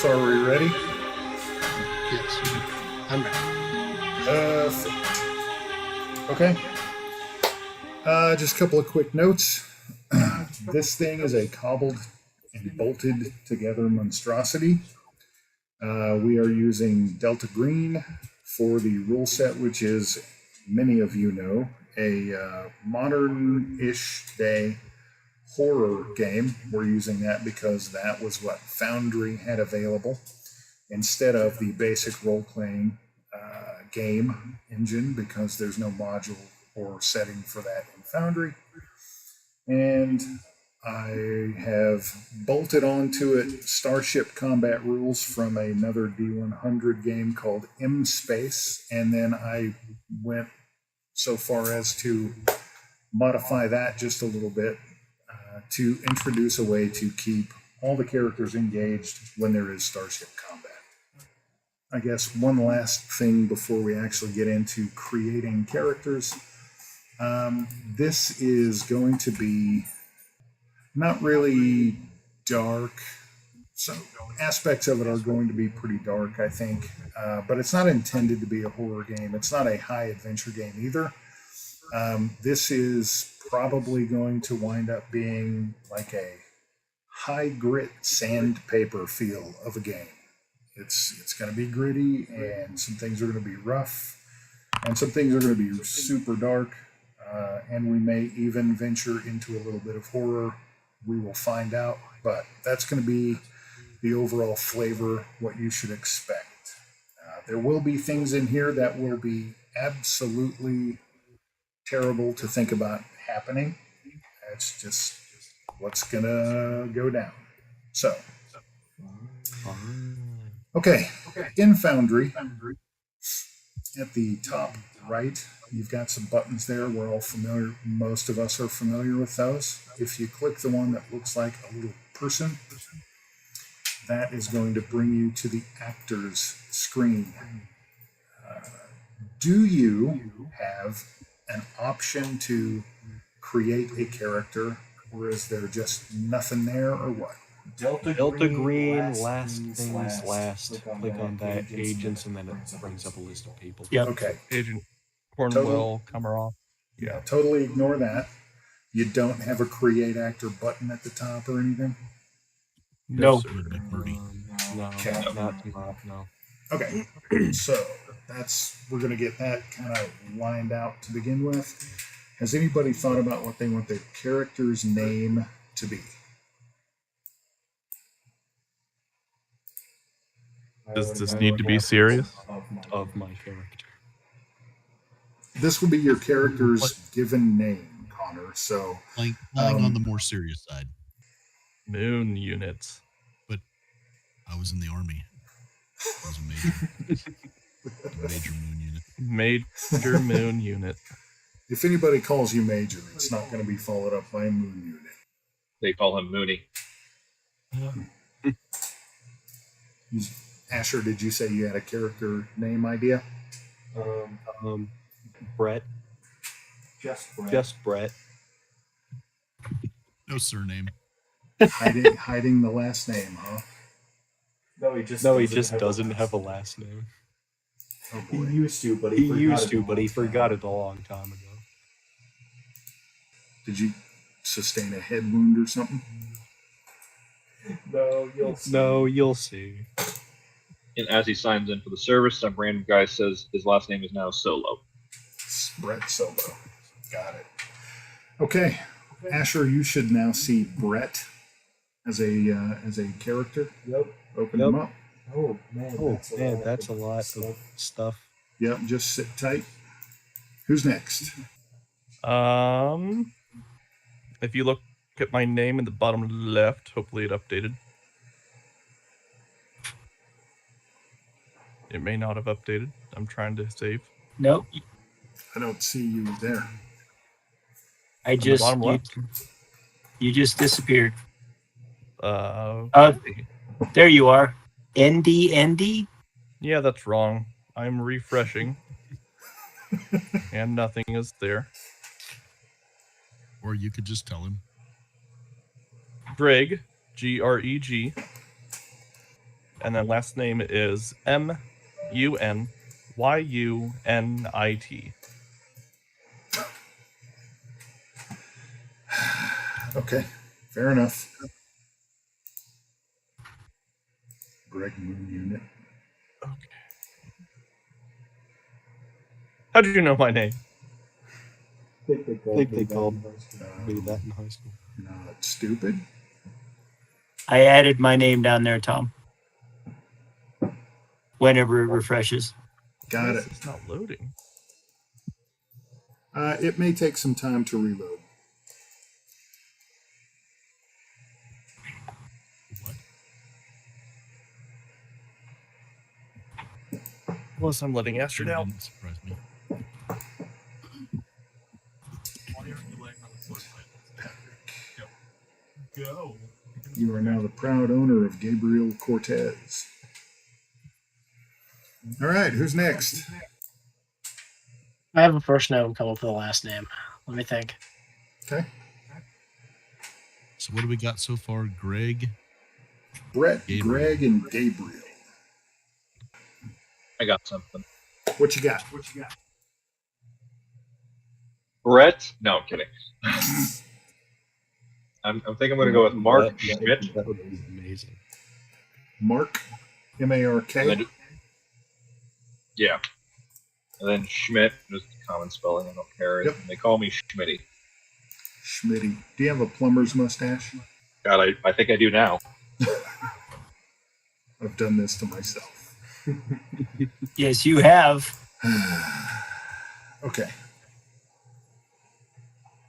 So are we ready? Yes, I'm ready. Okay. Just a couple of quick notes. This thing is a cobbled and bolted together monstrosity. We are using Delta Green for the rule set, which is, many of you know, a modern-ish day horror game. We're using that because that was what Foundry had available instead of the basic role-playing game engine, because there's no module or setting for that in Foundry. And I have bolted onto it Starship combat rules from another D100 game called M Space, and then I went so far as to modify that just a little bit to introduce a way to keep all the characters engaged when there is Starship combat. I guess one last thing before we actually get into creating characters. This is going to be not really dark. So aspects of it are going to be pretty dark, I think. But it's not intended to be a horror game. It's not a high adventure game either. This is probably going to wind up being like a high grit sandpaper feel of a game. It's going to be gritty, and some things are going to be rough, and some things are going to be super dark, and we may even venture into a little bit of horror. We will find out, but that's going to be the overall flavor, what you should expect. There will be things in here that will be absolutely terrible to think about happening. That's just what's going to go down. So, okay, in Foundry, at the top right, you've got some buttons there. We're all familiar, most of us are familiar with those. If you click the one that looks like a little person, that is going to bring you to the actor's screen. Do you have an option to create a character, or is there just nothing there, or what? Delta Green, last things last. Click on that, agents, and then it brings up a list of people. Yep. Okay. Agent Cornwell, Komarov. Yeah, totally ignore that. You don't have a create actor button at the top or anything? No. No. Okay, so we're going to get that kind of lined out to begin with. Has anybody thought about what they want their character's name to be? Does this need to be serious? Of my character. This will be your character's given name, Connor. So, lying on the more serious side. Moon units. But I was in the army. I was a major. Major moon unit. Major moon unit. If anybody calls you Major, it's not going to be followed up by a Moon unit. They call him Mooney. Asher, did you say you had a character name idea? Brett. Just Brett. No surname. Hiding the last name, huh? No, he just doesn't have a last name. Oh He boy. used to, but He forgot it a long time ago. Did you sustain a head wound or something? No, you'll see. No, you'll see. And as he signs in for the service, some random guy says his last name is now Solo. Brett Solo. Got it. Okay, Asher, you should now see Brett as a character. Yep. Open him up. Oh man, That's a lot of stuff. Yep, just sit tight. Who's next? If you look at my name in the bottom left, hopefully it updated. It may not have updated. I'm trying to save. Nope. I don't see you there. I just bottom left. you just disappeared. There There you are. ND. Yeah, that's wrong. I'm refreshing. And nothing is there. Or you could just tell him. Greg, Greg. and then last name is Munynit. Okay, fair enough. Greg Moon Unit. How did you know my name? I think they called me Um, that in high school. not stupid. I added my name down there, Tom. Whenever it refreshes. Got it. It's not loading. It may take some time to reload. What? Plus, I'm letting Astrid out. Didn't surprise me. Go. You are now the proud owner of Gabriel Cortez. All right, who's next? I have a first name come up with a last name. Let me think. Okay. So what do we got so far? Greg. Brett, Gabriel. Greg, and Gabriel. I got something. What you got? Brett? No, I'm kidding. I'm thinking I'm going to go with Mark Schmidt. That would be amazing. Mark, M-A-R-K. And then- yeah. And then Schmidt, just common spelling, I don't care. Yep. And they call me Schmitty. Schmitty. Do you have a plumber's mustache? God, I think I do now. I've done this to myself. Yes, you have. Okay.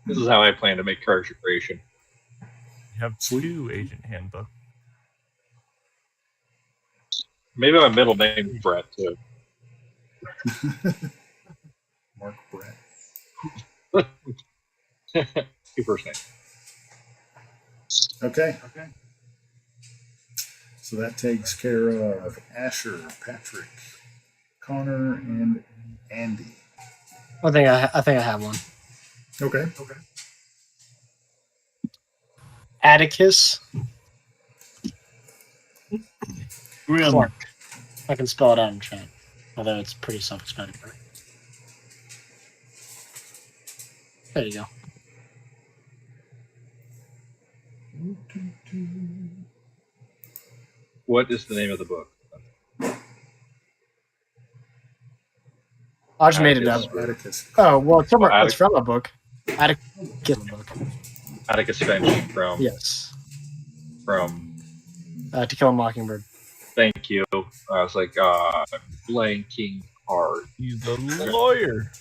This is how I plan to make character creation. You have two agent handbook. Maybe my middle name is Brett, too. Mark Brett. Two first name. Okay. So that takes care of Asher, Patrick, Connor, and Andy. I think I have one. Okay. Atticus Grim. Clark. I can spell it out in chat, although it's pretty self-explanatory. There you go. What is the name of the book? I just made it up. Atticus. Oh well, it's from, Well, it's from a book. Atticus book. Atticus Finch from Yes. To Kill a Mockingbird. Thank you. I was like, blanking hard. He's a lawyer.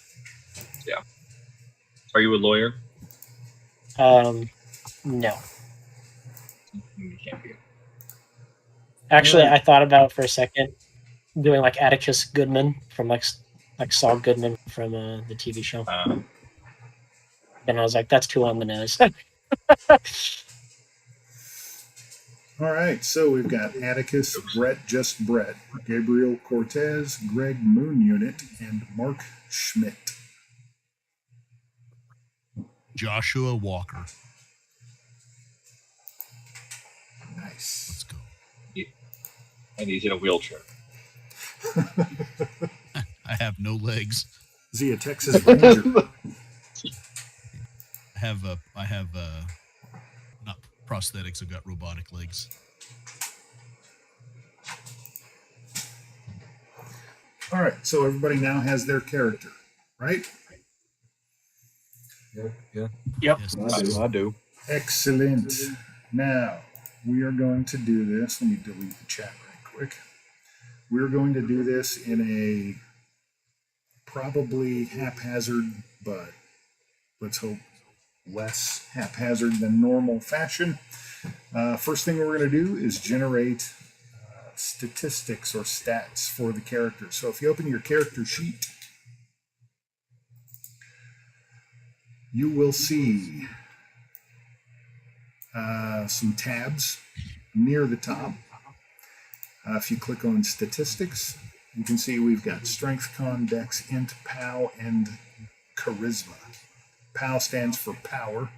Are you a lawyer? No. You can't be. Actually, I thought about it for a second doing like Atticus Goodman from like Saul Goodman from the TV show. And I was like, that's too on the nose. All right, so we've got Atticus, Brett, just Brett, Gabriel Cortez, Greg Moon Unit, and Mark Schmidt. Joshua Walker. Nice. Let's go. And he's in a wheelchair. I have no legs. Is he a Texas Ranger? I have not prosthetics. I've got robotic legs. All right, so everybody now has their character, right? Yep. Yes. I do. Excellent. Now, we are going to do this. Let me delete the chat right quick. We're going to do this in a probably haphazard, but let's hope less haphazard than normal fashion. First thing we're going to do is generate statistics or stats for the character. So if you open your character sheet, you will see some tabs near the top. If you click on statistics, you can see we've got strength, con, dex, int, pow, and charisma. POW stands for power.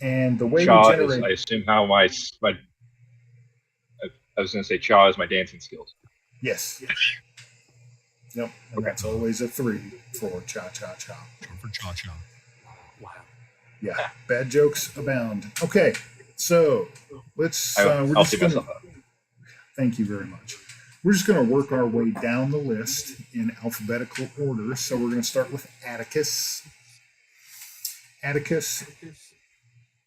And the way Shaw we is, generate... I assume, how my I was going to say Cha is my dancing skills. Yes. Yep. And that's always a 3 for cha cha cha. Short for cha cha. Wow. Yeah. Bad jokes abound. Okay. So let's. We're I'll just see gonna. myself out. Thank you very much. We're just going to work our way down the list in alphabetical order. So we're going to start with Atticus. Atticus,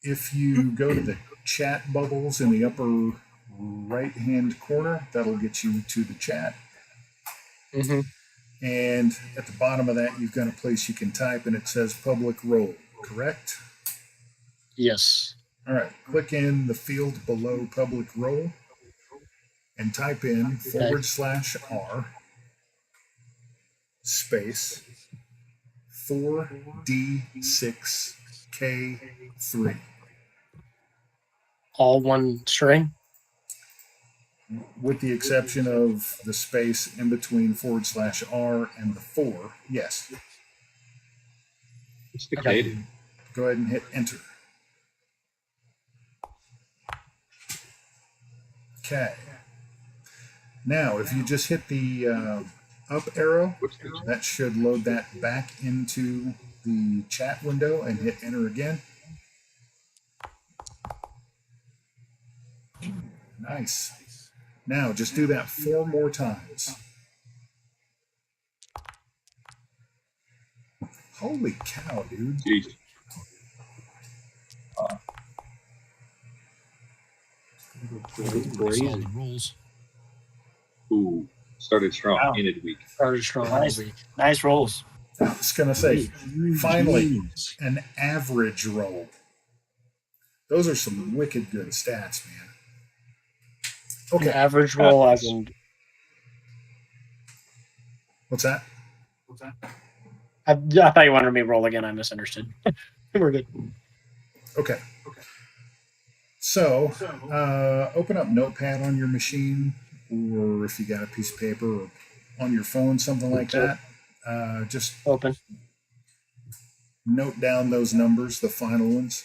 if you go to the chat bubbles in the upper right-hand corner, that'll get you to the chat. Mm-hmm. And at the bottom of that, you've got a place you can type, and it says public role, correct? Yes. All right. Click in the field below public role and type in /R space 4D6K3. All one string. With the exception of the space in between /R and the 4. Yes. What's the Okay. K do? Go ahead and hit enter. Okay. Now, if you just hit the up arrow, What's the that should load that back into the chat window and hit enter again. Nice. Now, just do that 4 more times. Holy cow, dude. Jeez. Solid rolls. Ooh, started strong, Wow. ended weak. Started strong. Nice. Week. Nice rolls. I was going to say, finally, an average roll. Those are some wicked good stats, man. An Okay, average roll. I can. what's that? I thought you wanted me to roll again. I misunderstood. We're good. Okay. So, open up Notepad on your machine, or if you got a piece of paper or on your phone, something like that. Just Open. note down those numbers, the final ones.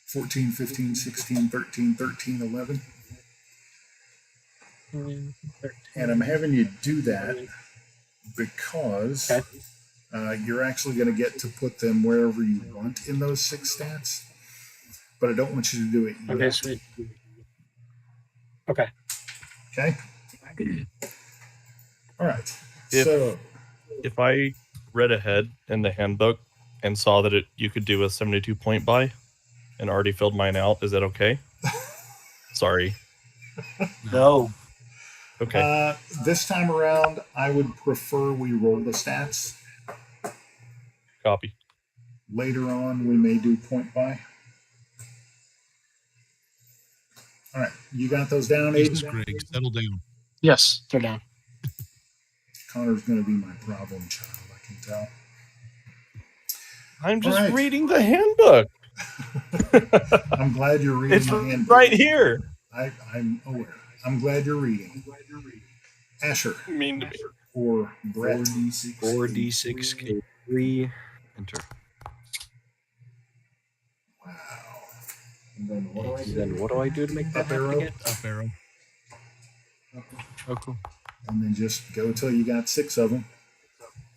14, 15, 16, 13, 13, 11. And I'm having you do that because you're actually going to get to put them wherever you want in those 6 stats. But I don't want you to do it yet. Okay, sweet. Okay. Okay? All right. If- So, If I read ahead in the handbook and saw that you could do a 72 point buy and already filled mine out, is that okay? Sorry. No. Okay. this time around, I would prefer we roll the stats. Copy. Later on, we may do point buy. All right. You got those down, Jesus, Aiden? Greg, settle down. Yes, they're down. Connor's going to be my problem child, I can tell. I'm just Alright. reading the handbook. I'm glad you're reading It's the handbook. right here. I'm aware. I'm glad you're reading. Asher Mean to me. or Brett. 4D6K3. Enter. Wow. And then what do I do? Then what do I do to make that Up arrow. happen again? Up arrow. Oh, cool. And then just go till you got 6 of them.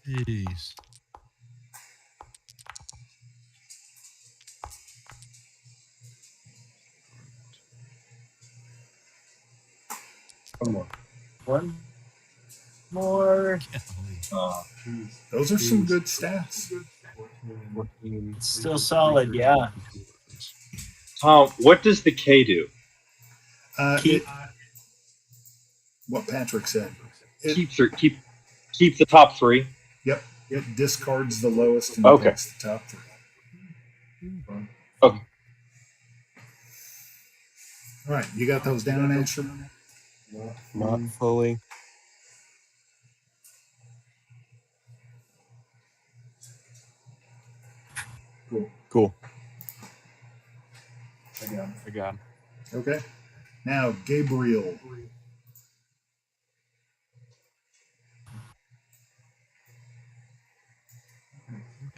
Jeez. One more. Golly. Those are some good stats. 14. Still solid, yeah. Tom, what does the K do? Keep. What Patrick said. It, Keep the top 3. Yep. It discards the lowest and Okay. takes the top 3. Okay. All right. You got those down, Asher? Not fully. Cool. I got him. Okay. Now, Gabriel.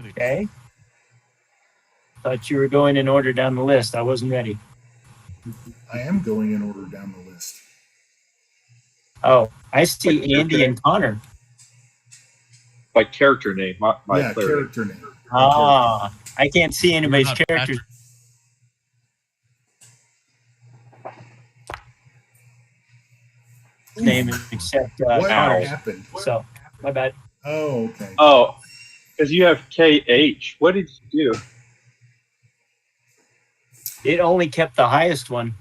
Okay. Thought you were going in order down the list. I wasn't ready. I am going in order down the list. Oh, I see Andy and Connor. By character name, my Yeah, player. character name. Ah, I can't see anybody's not characters. Name except What Connor's. happened? So, my bad. Oh, okay. Oh, because you have KH. What did you do? It only kept the highest one.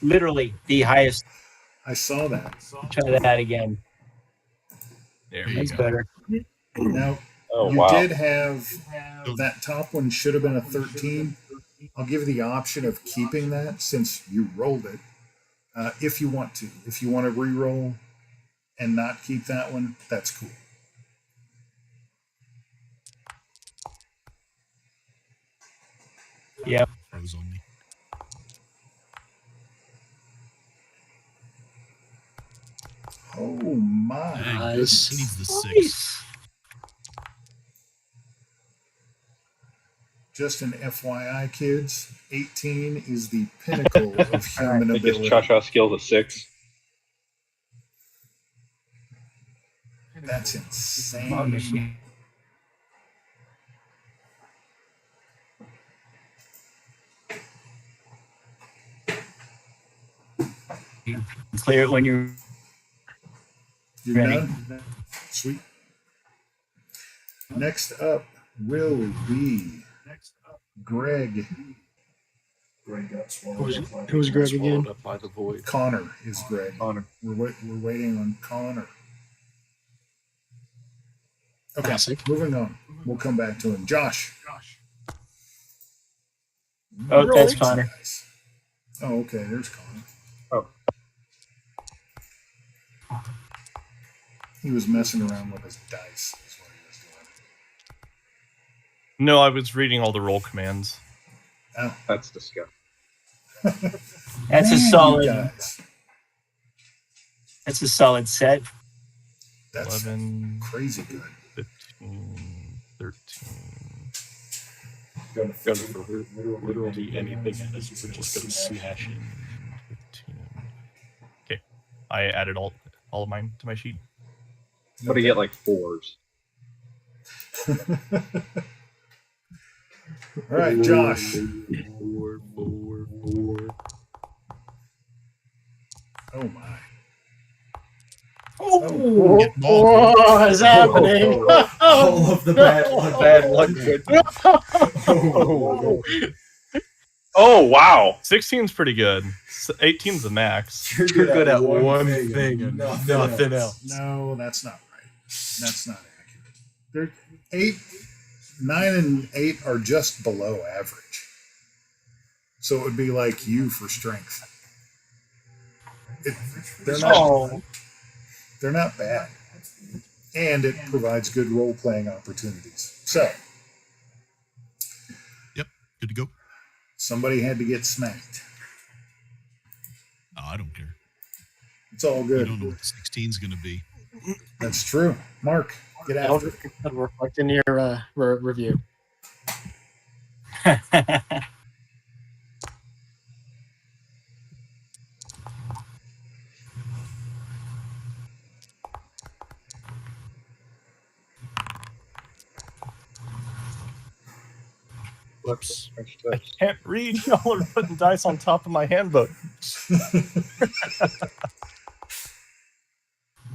Literally the highest. I saw that. Try that again. There you That's go. better. Now, Oh, you wow. did have that top one should have been a 13. I'll give you the option of keeping that since you rolled it. If you want to. If you want to re-roll and not keep that one, that's cool. Yep. Froze on me. Oh my Dang, Nice. he needs the 6. Nice. Just an FYI, kids, 18 is the pinnacle of human I guess ability. Cha-Cha skills a 6. That's insane. Clear it when you're You're ready. done? Sweet. Next up will be Greg. Who's Greg again? Swallowed up by the void. Connor is Greg. Connor. We're waiting on Connor. Okay, Classic. moving on. We'll come back to him. Josh. Oh, that's Thanks, Connor. guys. Oh, okay. There's Connor. Oh. He was messing around with his dice. Is what he was doing. No, I was reading all the roll commands. Oh, That's disgusting. That's a man, solid. you guys. That's a solid set. That's 11, crazy good. 15, 13. Gonna throw literally anything at us. We're just gonna smash it. 15. Okay, I added all of mine to my sheet. But I get like 4s. All right, Josh. 4. Oh my. Oh, Get ball. what is happening? All of the bad luck. Bad luck. Oh, wow. 16's pretty good. 18's the max. You're good at one thing and nothing else. No, that's not right. That's not accurate. They're 9 and 8 are just below average. So it would be like you for strength. They're not bad. And it provides good role playing opportunities. So Yep, good to go. somebody had to get smacked. Oh, I don't care. It's all You good. don't know what the 16's going to be. That's true. Mark, get That'll after it. reflect in your review. Whoops. I can't read. Y'all are putting dice on top of my handbook.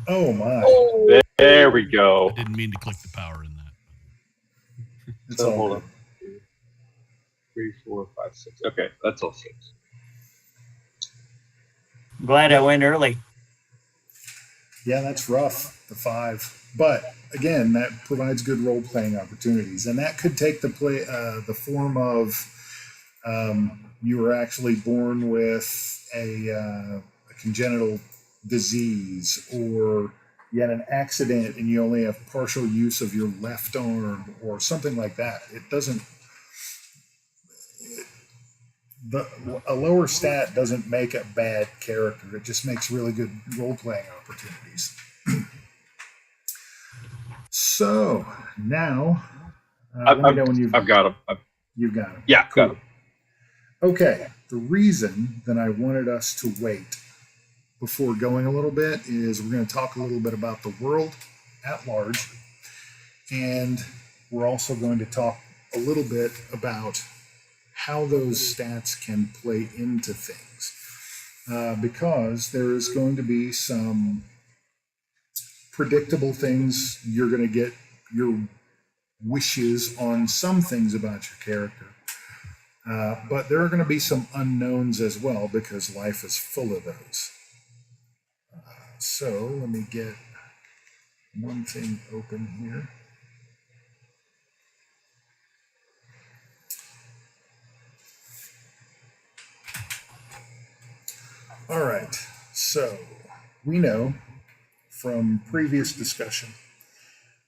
Oh my. There we go. I didn't mean to click the power in that. It's So all hold good. on. 3, 4, 5, 6. Okay, that's all 6. Glad I went early. Yeah, that's rough, the 5. But again, that provides good role playing opportunities, and that could take the form of you were actually born with a congenital disease, or you had an accident and you only have partial use of your left arm, or something like that. It doesn't. A lower stat doesn't make a bad character. It just makes really good role playing opportunities. So now, let me know when I've got him. you've got him. Yeah, got him. Okay, the reason that I wanted us to wait before going a little bit is we're going to talk a little bit about the world at large, and we're also going to talk a little bit about how those stats can play into things. Because there is going to be some predictable things. You're going to get your wishes on some things about your character. But there are going to be some unknowns as well, because life is full of those. So let me get one thing open here. All right, so we know from previous discussion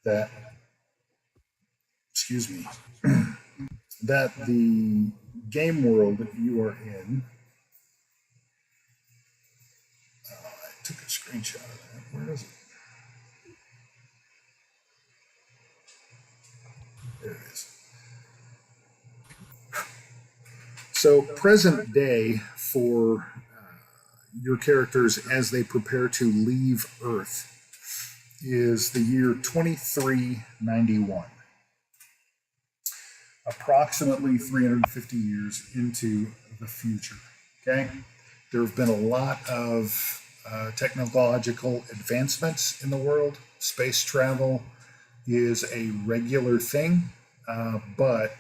that, that the game world that you are in, I took a screenshot of that. Where is it? There it is. So present day for your characters as they prepare to leave Earth is the year 2391. Approximately 350 years into the future. Okay? There have been a lot of technological advancements in the world. Space travel is a regular thing, but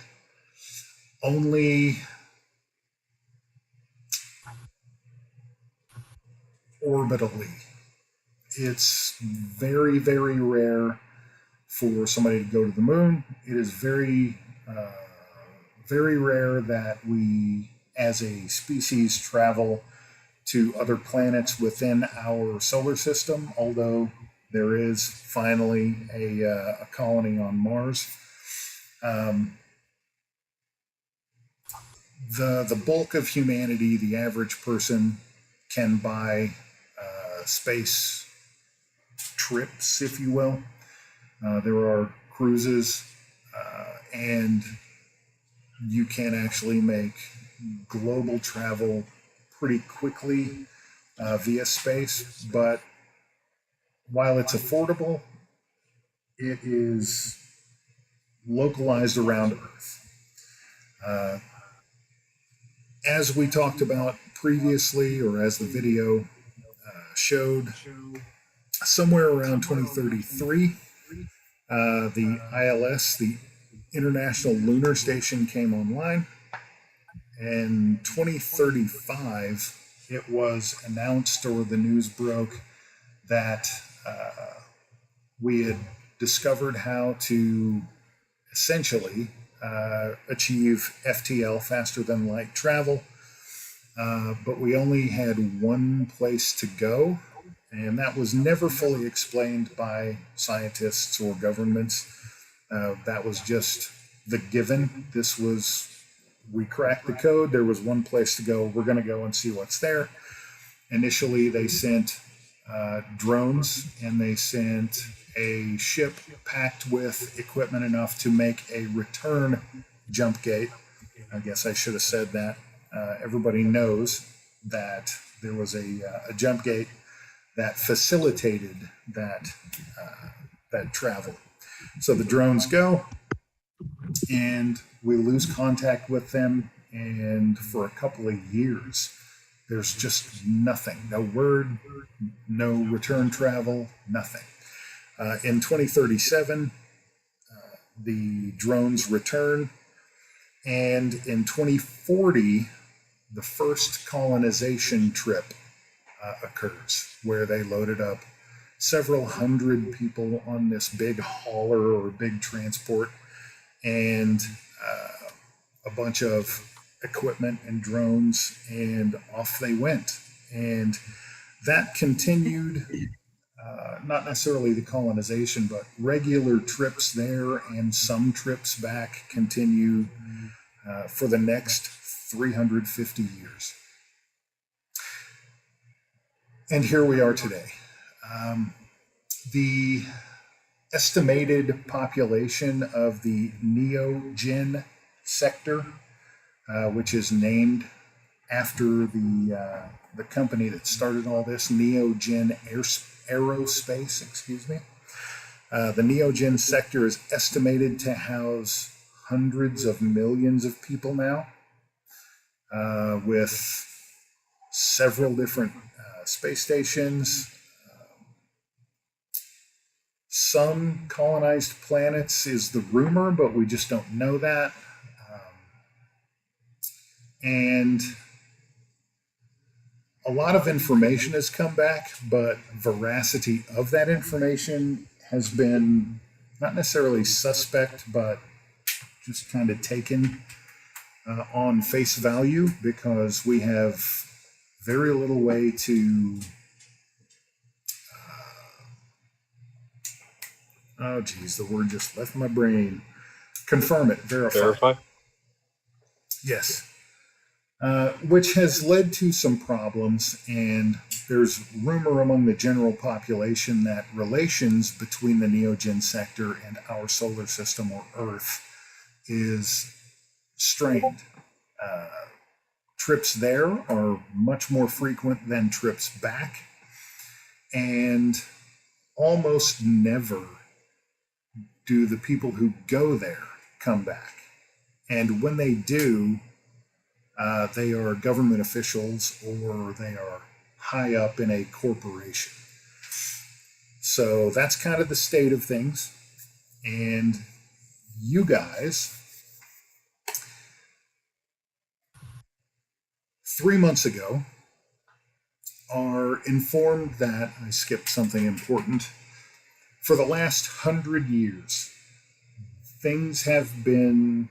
only orbitally. It's very, very rare for somebody to go to the moon. It is very, very rare that we, as a species, travel to other planets within our solar system, although there is finally a colony on Mars. The bulk of humanity, the average person, can buy space trips, if you will. There are cruises, and you can actually make global travel pretty quickly via space. But while it's affordable, it is localized around Earth. As we talked about previously, or as the video showed, somewhere around 2033, the ILS, the International Lunar Station, came online. In 2035, it was announced, or the news broke, that we had discovered how to essentially achieve FTL, faster than light travel. But we only had one place to go, and that was never fully explained by scientists or governments. That was just the given. This was, we cracked the code, there was one place to go, we're going to go and see what's there. Initially, they sent drones, and they sent a ship packed with equipment enough to make a return jump gate. I guess I should have said that. Everybody knows that there was a jump gate that facilitated that travel. So the drones go, and we lose contact with them, and for a couple of years, there's just nothing. No word, no return travel, nothing. In 2037, the drones return, and in 2040, the first colonization trip occurs, where they loaded up several hundred people on this big hauler or big transport, and a bunch of equipment and drones, and off they went. And that continued, not necessarily the colonization, but regular trips there and some trips back continued for the next 350 years. And here we are today. The estimated population of the Neogen sector, which is named after the company that started all this, Neogen Aerospace, excuse me. The Neogen sector is estimated to house hundreds of millions of people now, with several different space stations. Some colonized planets is the rumor, but we just don't know that. And a lot of information has come back, but veracity of that information has been not necessarily suspect, but just kind of taken on face value, because we have very little way to oh geez, the word just left my brain. Confirm it, Verify. Yes. Which has led to some problems, and there's rumor among the general population that relations between the Neogen sector and our solar system, or Earth, is strained. Trips there are much more frequent than trips back, and almost never do the people who go there come back. And when they do, they are government officials or they are high up in a corporation. So that's kind of the state of things. And you guys, 3 months ago, are informed that, I skipped something important, for the last 100 years, things have been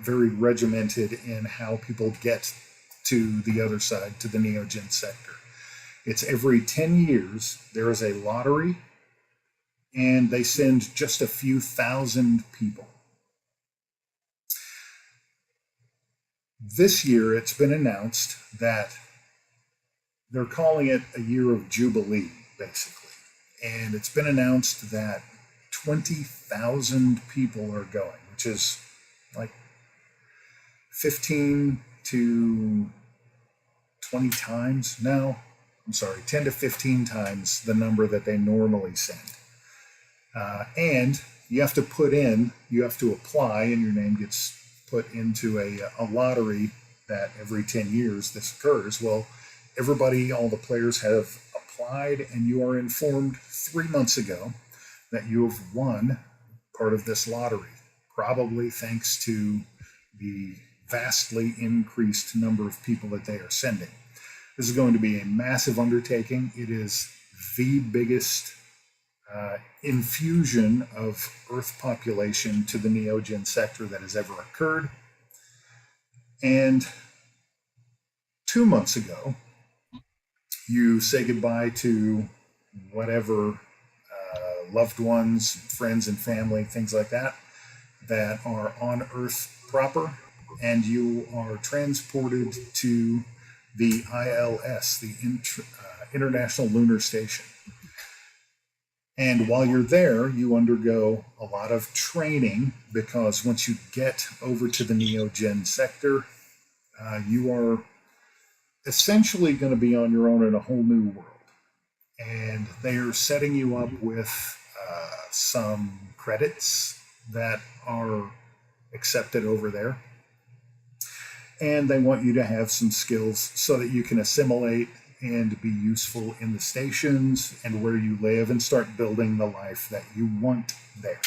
very regimented in how people get to the other side, to the Neogen sector. It's every 10 years, there is a lottery, and they send just a few thousand people. This year, it's been announced that they're calling it a year of Jubilee, basically. And it's been announced that 20,000 people are going, which is like 15 to 20 times now. I'm sorry, 10 to 15 times the number that they normally send. And you have to apply, and your name gets put into a lottery that every 10 years this occurs. Well, all the players have applied, and you are informed 3 months ago that you have won part of this lottery, probably thanks to the vastly increased number of people that they are sending. This is going to be a massive undertaking. It is the biggest infusion of Earth population to the Neogen sector that has ever occurred. And 2 months ago, you say goodbye to whatever loved ones, friends and family, things like that, that are on Earth proper, and you are transported to the ILS, the International Lunar Station. And while you're there, you undergo a lot of training, because once you get over to the Neogen sector, you are essentially going to be on your own in a whole new world. And they are setting you up with some credits that are accepted over there. And they want you to have some skills so that you can assimilate and be useful in the stations and where you live, and start building the life that you want there.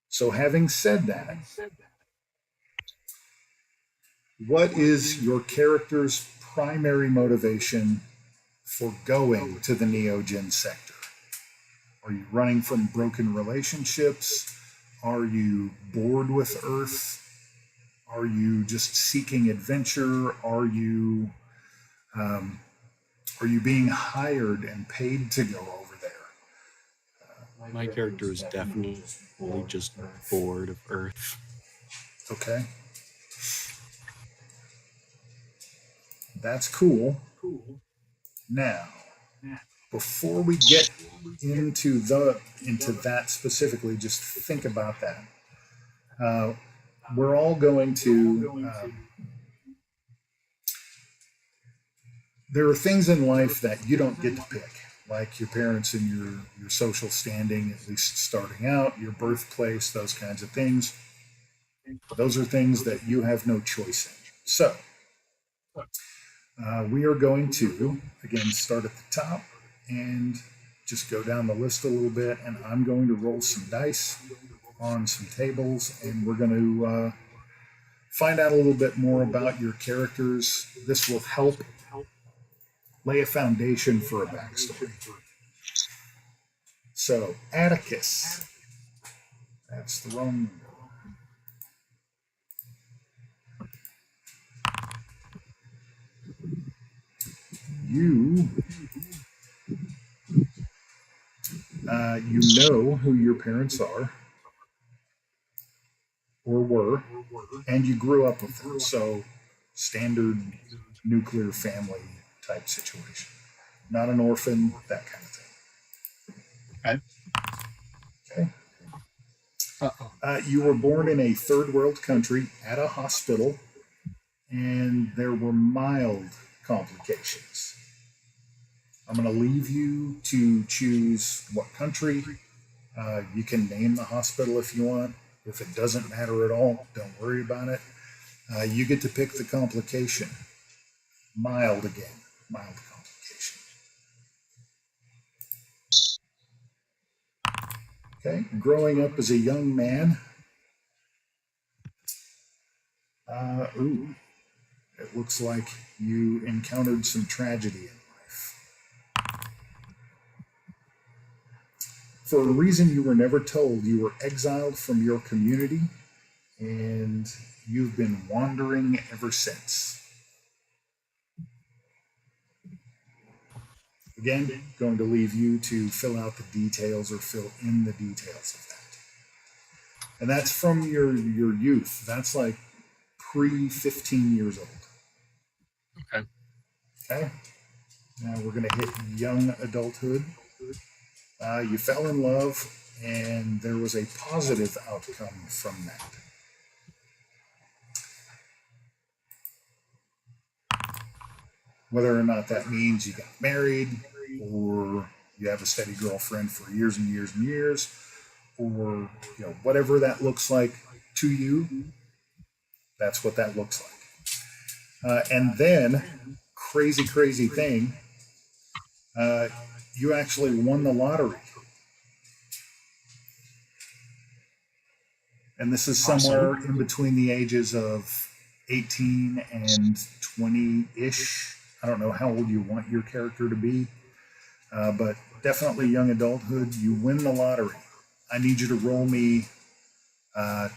So having said that, what is your character's primary motivation for going to the Neogen sector? Are you running from broken relationships? Are you bored with Earth? Are you just seeking adventure? Are you being hired and paid to go over there? My character is definitely just bored of Earth. Okay. That's cool. Now, before we get into that specifically, just think about that. We're all going to there are things in life that you don't get to pick, like your parents and your social standing, at least starting out, your birthplace, those kinds of things. Those are things that you have no choice in. So, we are going to, again, start at the top and just go down the list a little bit, and I'm going to roll some dice on some tables, and we're going to find out a little bit more about your characters. This will help lay a foundation for a backstory. So, Atticus. That's the wrong number. You know who your parents are or were, and you grew up with them. So, standard nuclear family type situation. Not an orphan, that kind of thing. Okay. You were born in a third world country at a hospital, and there were mild complications. I'm going to leave you to choose what country. You can name the hospital if you want. If it doesn't matter at all, don't worry about it. You get to pick the complication. Mild again. Mild complication. Okay. Growing up as a young man. It looks like you encountered some tragedy in life. For a reason you were never told, you were exiled from your community, and you've been wandering ever since. Again, going to leave you to fill out the details or fill in the details of that. And that's from your youth. That's like pre-15 years old. Okay. Now we're going to hit young adulthood. You fell in love, and there was a positive outcome from that. Whether or not that means you got married, or you have a steady girlfriend for years and years and years, or whatever that looks like to you, that's what that looks like. And then, crazy thing, you actually won the lottery. And this is somewhere in between the ages of 18 and 20-ish. I don't know how old you want your character to be, but definitely young adulthood. You win the lottery. I need you to roll me, roll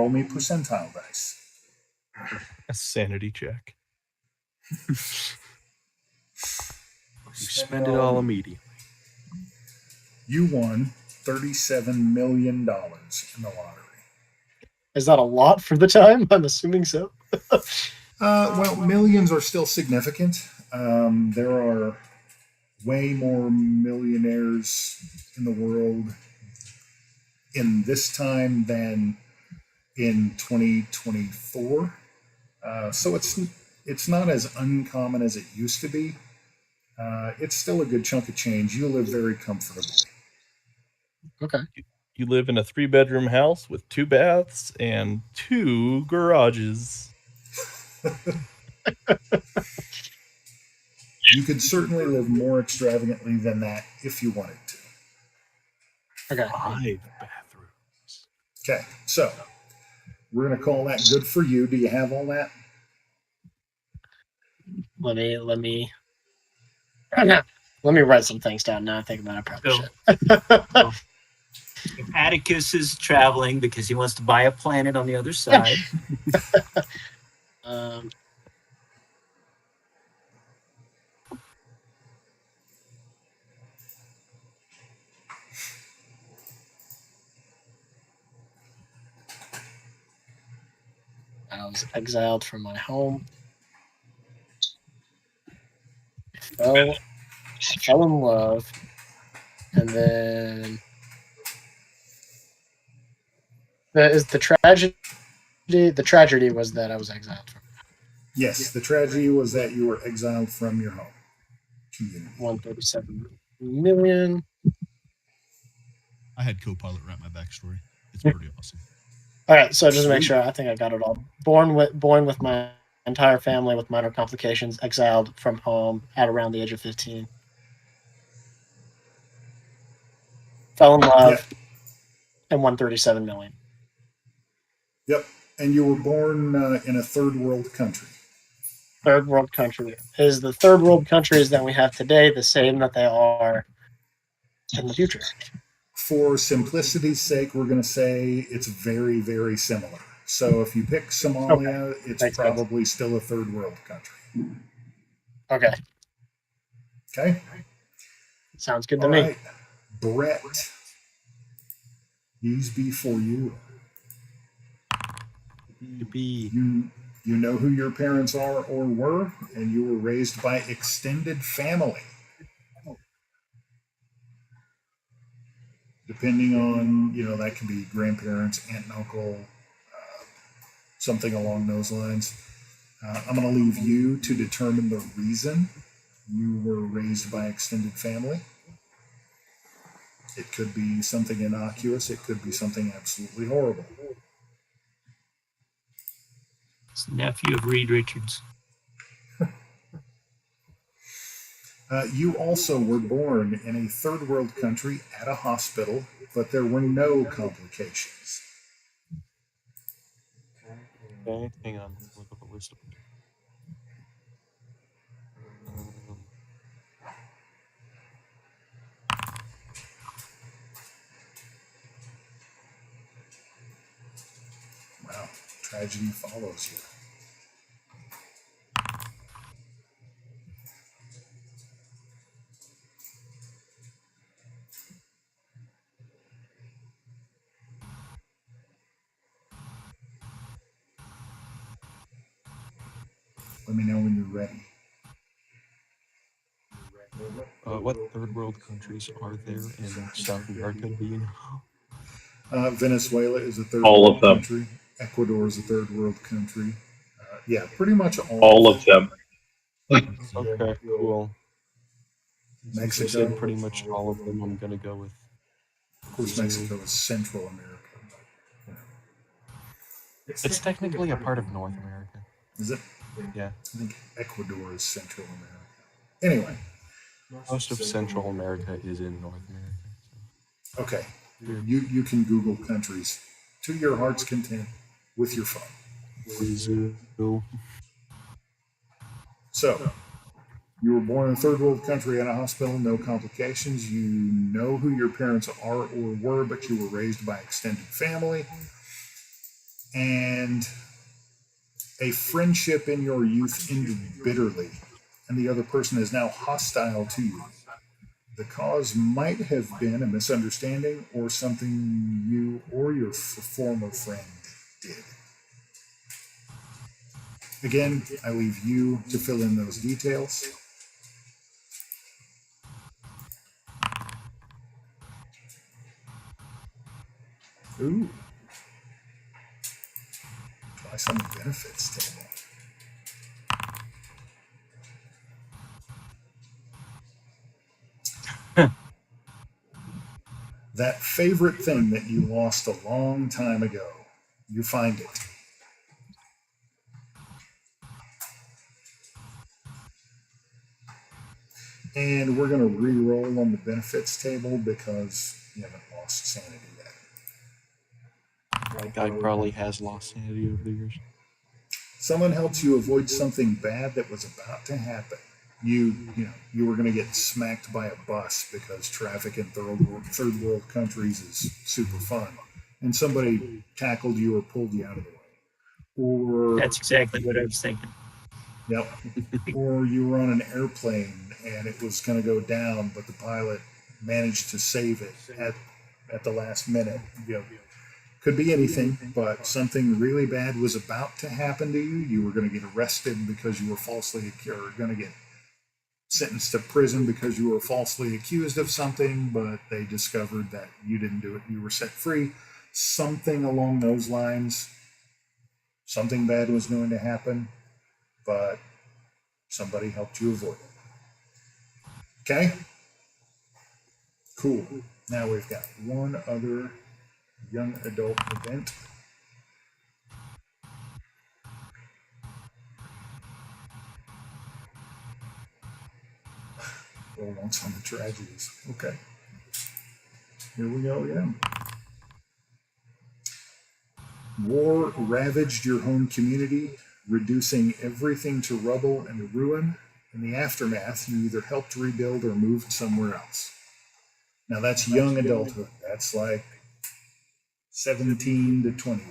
me percentile dice. A sanity check. You spend it all immediately. You won $37 million in the lottery. Is that a lot for the time? I'm assuming so. Well, millions are still significant. There are way more millionaires in the world in this time than in 2024. So it's not as uncommon as it used to be. It's still a good chunk of change. You live very comfortably. Okay. You live in a 3-bedroom house with 2 baths and 2 garages. You could certainly live more extravagantly than that if you wanted to. Okay. 5 bathrooms. Okay, so we're going to call that good for you. Do you have all that? Let me write some things down now. I think about it. Probably So- should. If Atticus is traveling because he wants to buy a planet on the other side. I was exiled from my home. I fell in love, and then the tragedy was that I was exiled from. Yes, the tragedy was that you were exiled from your home community. 137 million. I had Copilot write my backstory. It's pretty awesome. All right, so just to make Sweet. sure, I think I got it all. Born with my entire family with minor complications, exiled from home at around the age of 15. Fell in love, and 137 million. Yep. And you were born in a third world country. Third world country. Is the third world countries that we have today the same that they are in the future? For simplicity's sake, we're going to say it's very, very similar. So if you pick Somalia, it's Makes probably still a third world country. Okay, Okay? sounds good to All me. right. Brett, these be for you. You know who your parents are or were, and you were raised by extended family. Depending on, that can be grandparents, aunt and uncle, something along those lines. I'm going to leave you to determine the reason you were raised by extended family. It could be something innocuous. It could be something absolutely horrible. It's the nephew of Reed Richards. You also were born in a third world country at a hospital, but there were no complications. Okay, hang on. Look up a list of Wow, tragedy follows you. Let me know when you're ready. what third world countries are there in South America? Do you know? Venezuela is a third All world of them. country. Ecuador is a third world country. Yeah, pretty much All of them. Okay, cool. You Mexico, said pretty much all of them. I'm gonna go with. of course, Mexico is Central America. It's technically a part of North America. Is it? Yeah. I think Ecuador is Central America. Anyway, Most of Central America is in North America. So. okay. You can Google countries to your heart's content with your phone. Brazil. So, you were born in a third world country at a hospital, no complications. You know who your parents are or were, but you were raised by extended family. And a friendship in your youth ended bitterly, and the other person is now hostile to you. The cause might have been a misunderstanding or something you or your former friend did. Again, I leave you to fill in those details. Ooh. Try some benefits table. That favorite thing that you lost a long time ago, you find it. And we're going to re-roll on the benefits table because you haven't lost sanity yet. That guy probably has lost sanity over the years. Someone helps you avoid something bad that was about to happen. You were going to get smacked by a bus because traffic in third world countries is super fun, and somebody tackled you or pulled you out of the way. Or That's exactly what I was thinking. Yep. Or you were on an airplane and it was going to go down, but the pilot managed to save it at the last minute. Could be anything, but something really bad was about to happen to you. You were going to get arrested because you were falsely accused, or going to get sentenced to prison because you were falsely accused of something, but they discovered that you didn't do it. You were set free. Something along those lines. Something bad was going to happen. but somebody helped you avoid it. Okay? Cool. Now we've got one other young adult event. Roll once on the tragedies. Okay. Here we go again. War ravaged your home community, reducing everything to rubble and ruin. In the aftermath, you either helped rebuild or moved somewhere else. Now that's young adulthood. That's like 17 to 20,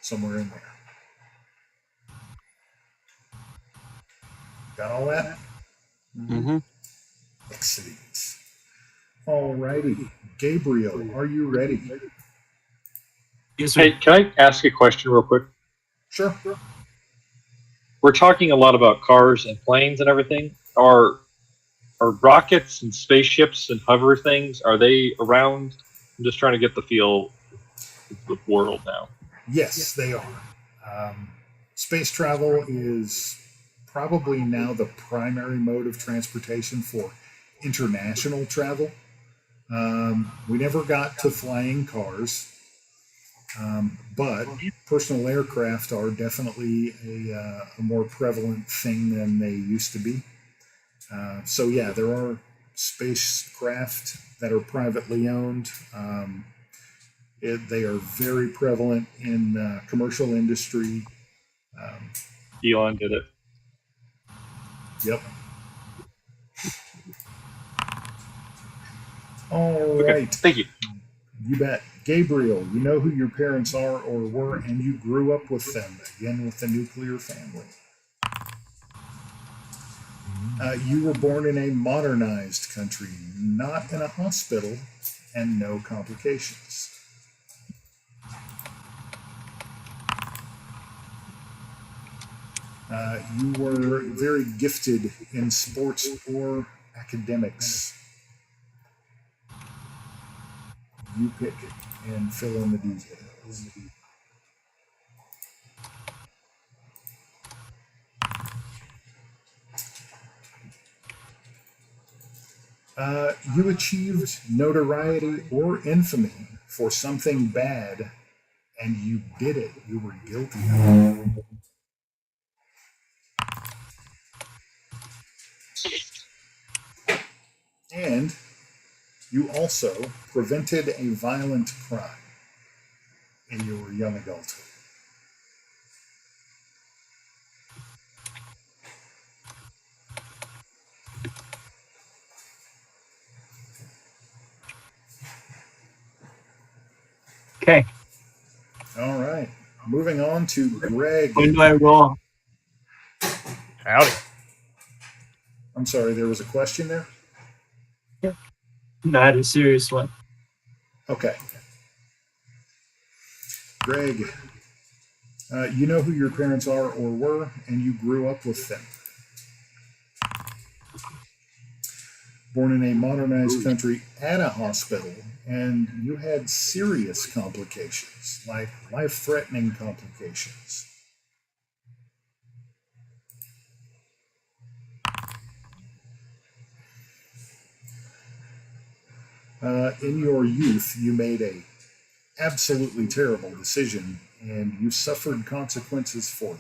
somewhere in there. Got all that? Mm-hmm. Excellent. Alrighty. Gabriel, are you ready? Yes, sir. Hey, can I ask a question real quick? Sure. We're talking a lot about cars and planes and everything. Are rockets and spaceships and hover things, are they around? I'm just trying to get the feel of the world now. Yes, they are. Space travel is probably now the primary mode of transportation for international travel. We never got to flying cars, but personal aircraft are definitely a more prevalent thing than they used to be. So yeah, there are spacecraft that are privately owned. They are very prevalent in commercial industry. Elon did it. Yep. All Okay, right. thank you. You bet. Gabriel, you know who your parents are or were, and you grew up with them, again with the nuclear family. You were born in a modernized country, not in a hospital, and no complications. You were very gifted in sports or academics. You pick and fill in the details. You achieved notoriety or infamy for something bad, and you did it. You were guilty of it. And you also prevented a violent crime in your young adulthood. Okay. All right. Moving on to Greg. When do I roll? Howdy. I'm sorry, there was a question there? Not a serious one. Okay. Greg, you know who your parents are or were, and you grew up with them. Born in a modernized country at a hospital, and you had serious complications, like life-threatening complications. In your youth, you made a absolutely terrible decision, and you suffered consequences for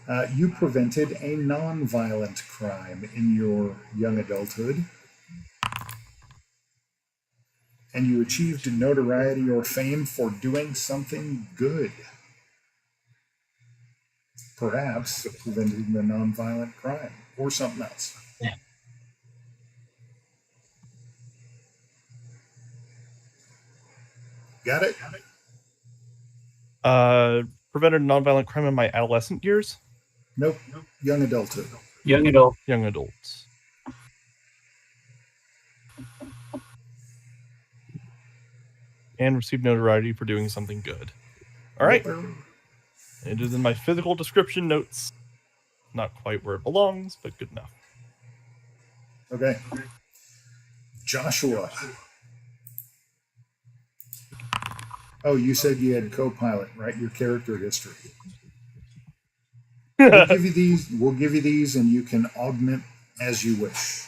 that. You prevented a non-violent crime in your young adulthood, and you achieved notoriety or fame for doing something good. Perhaps preventing the non-violent crime or something else. Yeah. Got it? Prevented nonviolent crime in my adolescent years. Nope. Young adulthood. Young adult. Young adults. And received notoriety for doing something good. All right. It is in my physical description notes. Not quite where it belongs, but good enough. Okay. Joshua. Oh, you said you had co-pilot, right? Your character history. We'll give you these. We'll give you these, and you can augment as you wish,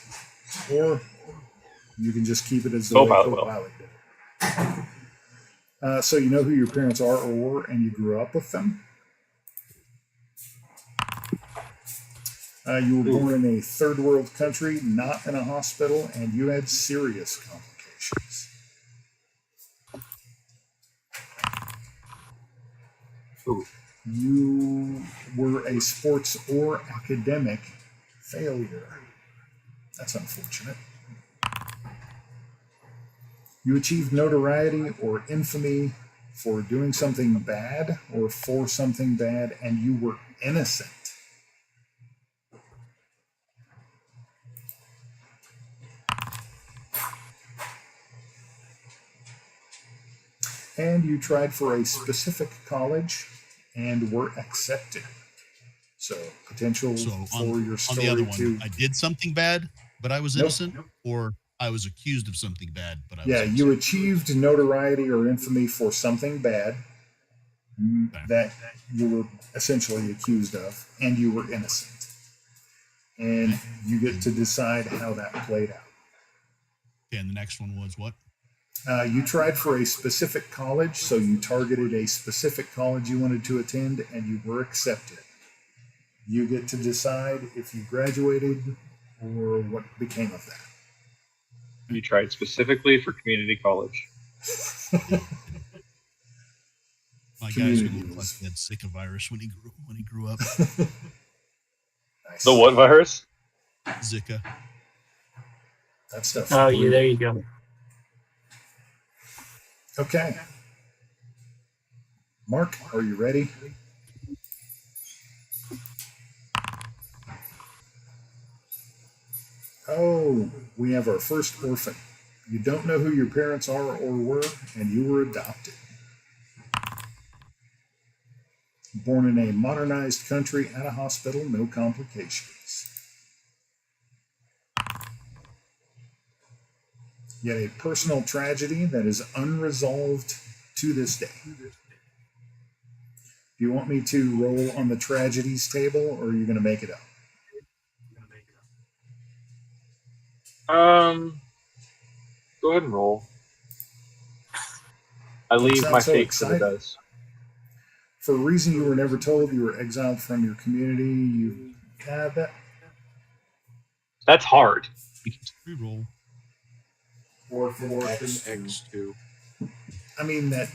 or you can just keep it as the way Co-pilot will. co-pilot did. So you know who your parents are or were, and you grew up with them. You were born in a third world country, not in a hospital, and you had serious complications. Ooh. You were a sports or academic failure. That's unfortunate. You achieved notoriety or infamy for doing something bad or for something bad, and you were innocent. And you tried for a specific college and were accepted. So potential So for your on story the other one, to I did something bad, but I was Nope. innocent, or I was accused of something bad, but I was yeah, innocent. you achieved notoriety or infamy for something bad that you were essentially accused of, and you were innocent. And you get to decide how that played out. Okay, and the next one was what? You tried for a specific college, so you targeted a specific college you wanted to attend, and you were accepted. You get to decide if you graduated or what became of that. You tried specifically for community college. My guy's Community gonna look was- like he had Zika virus when he grew up. Nice. The what virus? Zika. That stuff. Oh, yeah, there you go. Okay. Mark, are you ready? Oh, we have our first orphan. You don't know who your parents are or were, and you were adopted. Born in a modernized country at a hospital, no complications. Yet a personal tragedy that is unresolved to this day. Do you want me to roll on the tragedies table, or are you going to make it up? Go ahead and roll. I leave sound my so fate for the exciting. dice. For a reason you were never told, you were exiled from your community. You that That's hard. Reroll. Orphan X2. I mean that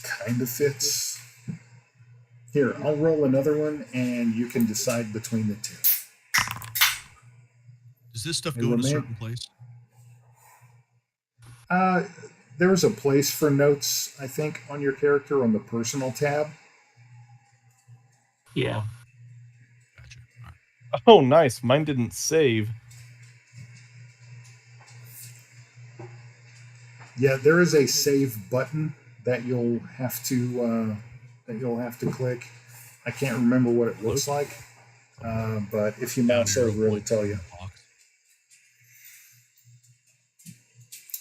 kind of fits. Here, I'll roll another one, and you can decide between the two. Does this stuff Hey, go in a Roman. certain place? There's a place for notes, I think, on your character on the personal tab. Yeah. Gotcha. All right. Oh, nice. Mine didn't save. Yeah, there is a save button that you'll have to click. I can't remember what it looks like, but if you mouse Down over, arrow it'll tell you. box.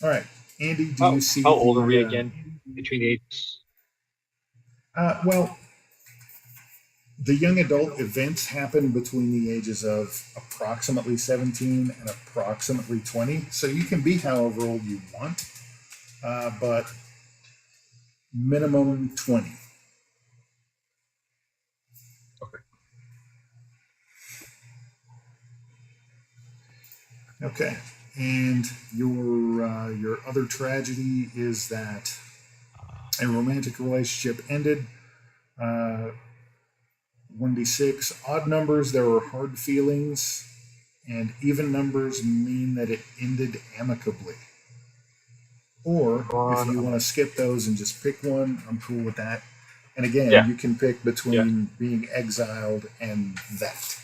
All right, Andy, do you see? How old the, are we again? Between the ages? Well, the young adult events happen between the ages of approximately 17 and approximately 20. So you can be however old you want, but minimum 20. Okay, and your other tragedy is that a romantic relationship ended. 1d6 odd numbers, there were hard feelings, and even numbers mean that it ended amicably. Or if you want to skip those and just pick one, I'm cool with that. And again, Yeah. you can pick between being exiled and that.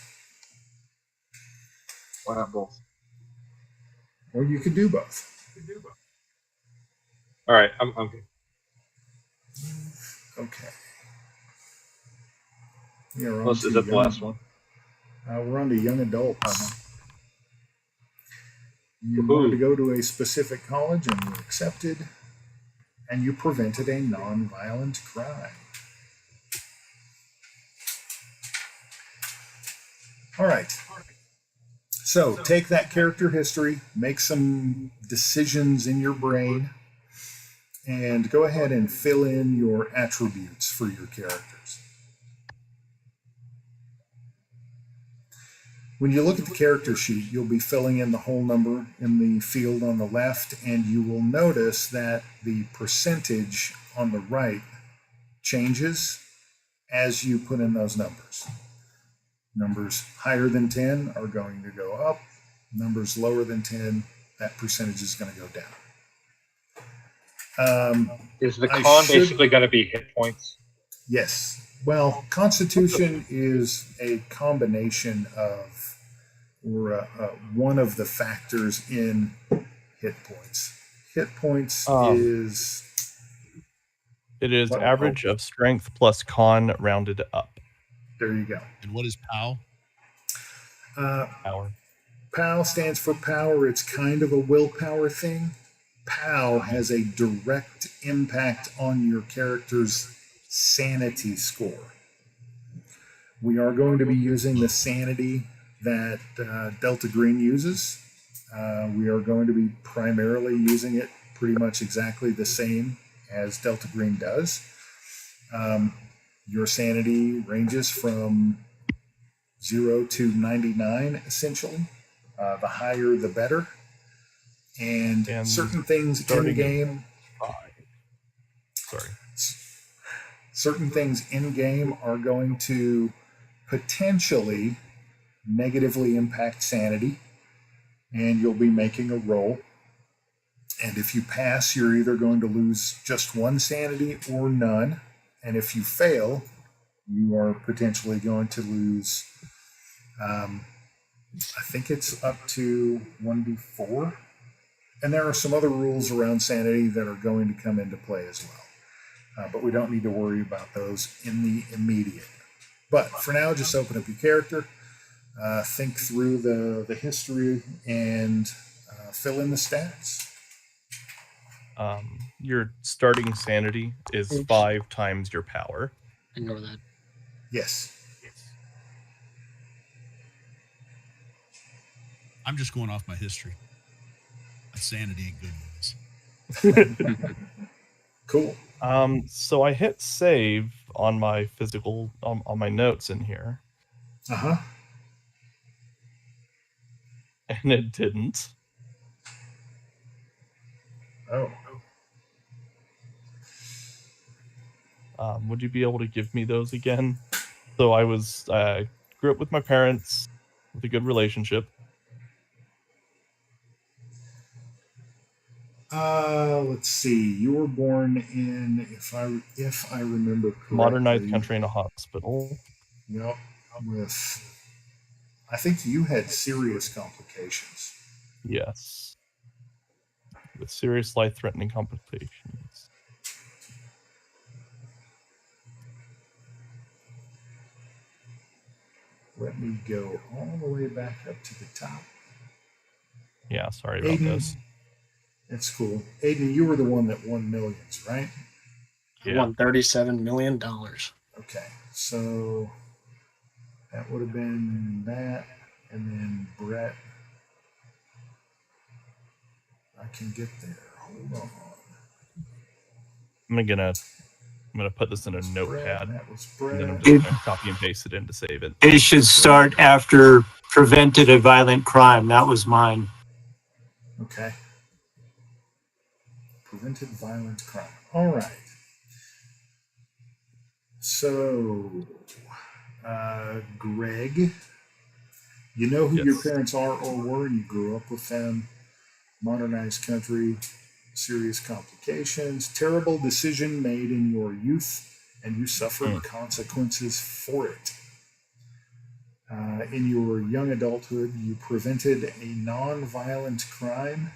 Why not both? Or you could do both. All right, I'm good. Okay. We are on Unless to is that the young- last one? We're on to young adults. You Woohoo. wanted to go to a specific college and were accepted. and you prevented a non-violent crime. All right. So take that character history, make some decisions in your brain, and go ahead and fill in your attributes for your characters. When you look at the character sheet, you'll be filling in the whole number in the field on the left, and you will notice that the percentage on the right changes as you put in those numbers. Numbers higher than 10 are going to go up. Numbers lower than 10, that percentage is going to go down. Is the con basically going to be hit points? Yes. Well, Constitution is a combination of, or one of the factors in hit points. Hit points is... It is What? average of strength plus con rounded up. There you go. And what is POW? Power. POW stands for power. It's kind of a willpower thing. POW has a direct impact on your character's sanity score. We are going to be using the sanity that Delta Green uses. We are going to be primarily using it pretty much exactly the same as Delta Green does. Your sanity ranges from 0 to 99, essentially. The higher, the better. And certain things in game. Sorry. Certain things in game are going to potentially negatively impact sanity, and you'll be making a roll. And if you pass, you're either going to lose just one sanity or none. And if you fail, you are potentially going to lose, I think it's up to 1d4. And there are some other rules around sanity that are going to come into play as well. But we don't need to worry about those in the immediate. But for now, just open up your character, think through the history, and fill in the stats. Your starting sanity is 5 times your power. Ignore that. Yes. I'm just going off my history. My sanity ain't good news. Cool. So I hit save on my physical on my notes in here, Uh-huh. and it didn't. Oh. Would you be able to give me those again? So I grew up with my parents with a good relationship. Let's see. You were born in, if I remember correctly, Modernized country in a hospital. Yep. I think you had serious complications. Yes. With serious life-threatening complications. Let me go all the way back up to the top. Yeah, sorry about this. That's cool. Aiden, you were the one that won millions, right? I won $37 million. Okay, so that would have been that, and then Brett. I can get there. Hold on. I'm gonna put this in a notepad, That was and then I'm Brett. just gonna copy and paste it in to save it. It should start after prevented a violent crime. That was mine. Okay. Prevented violent crime. All right. So, Greg, you know who your parents are or were. You grew up with them. Modernized country, serious complications, terrible decision made in your youth, and you suffered consequences for it. In your young adulthood, you prevented a non-violent crime,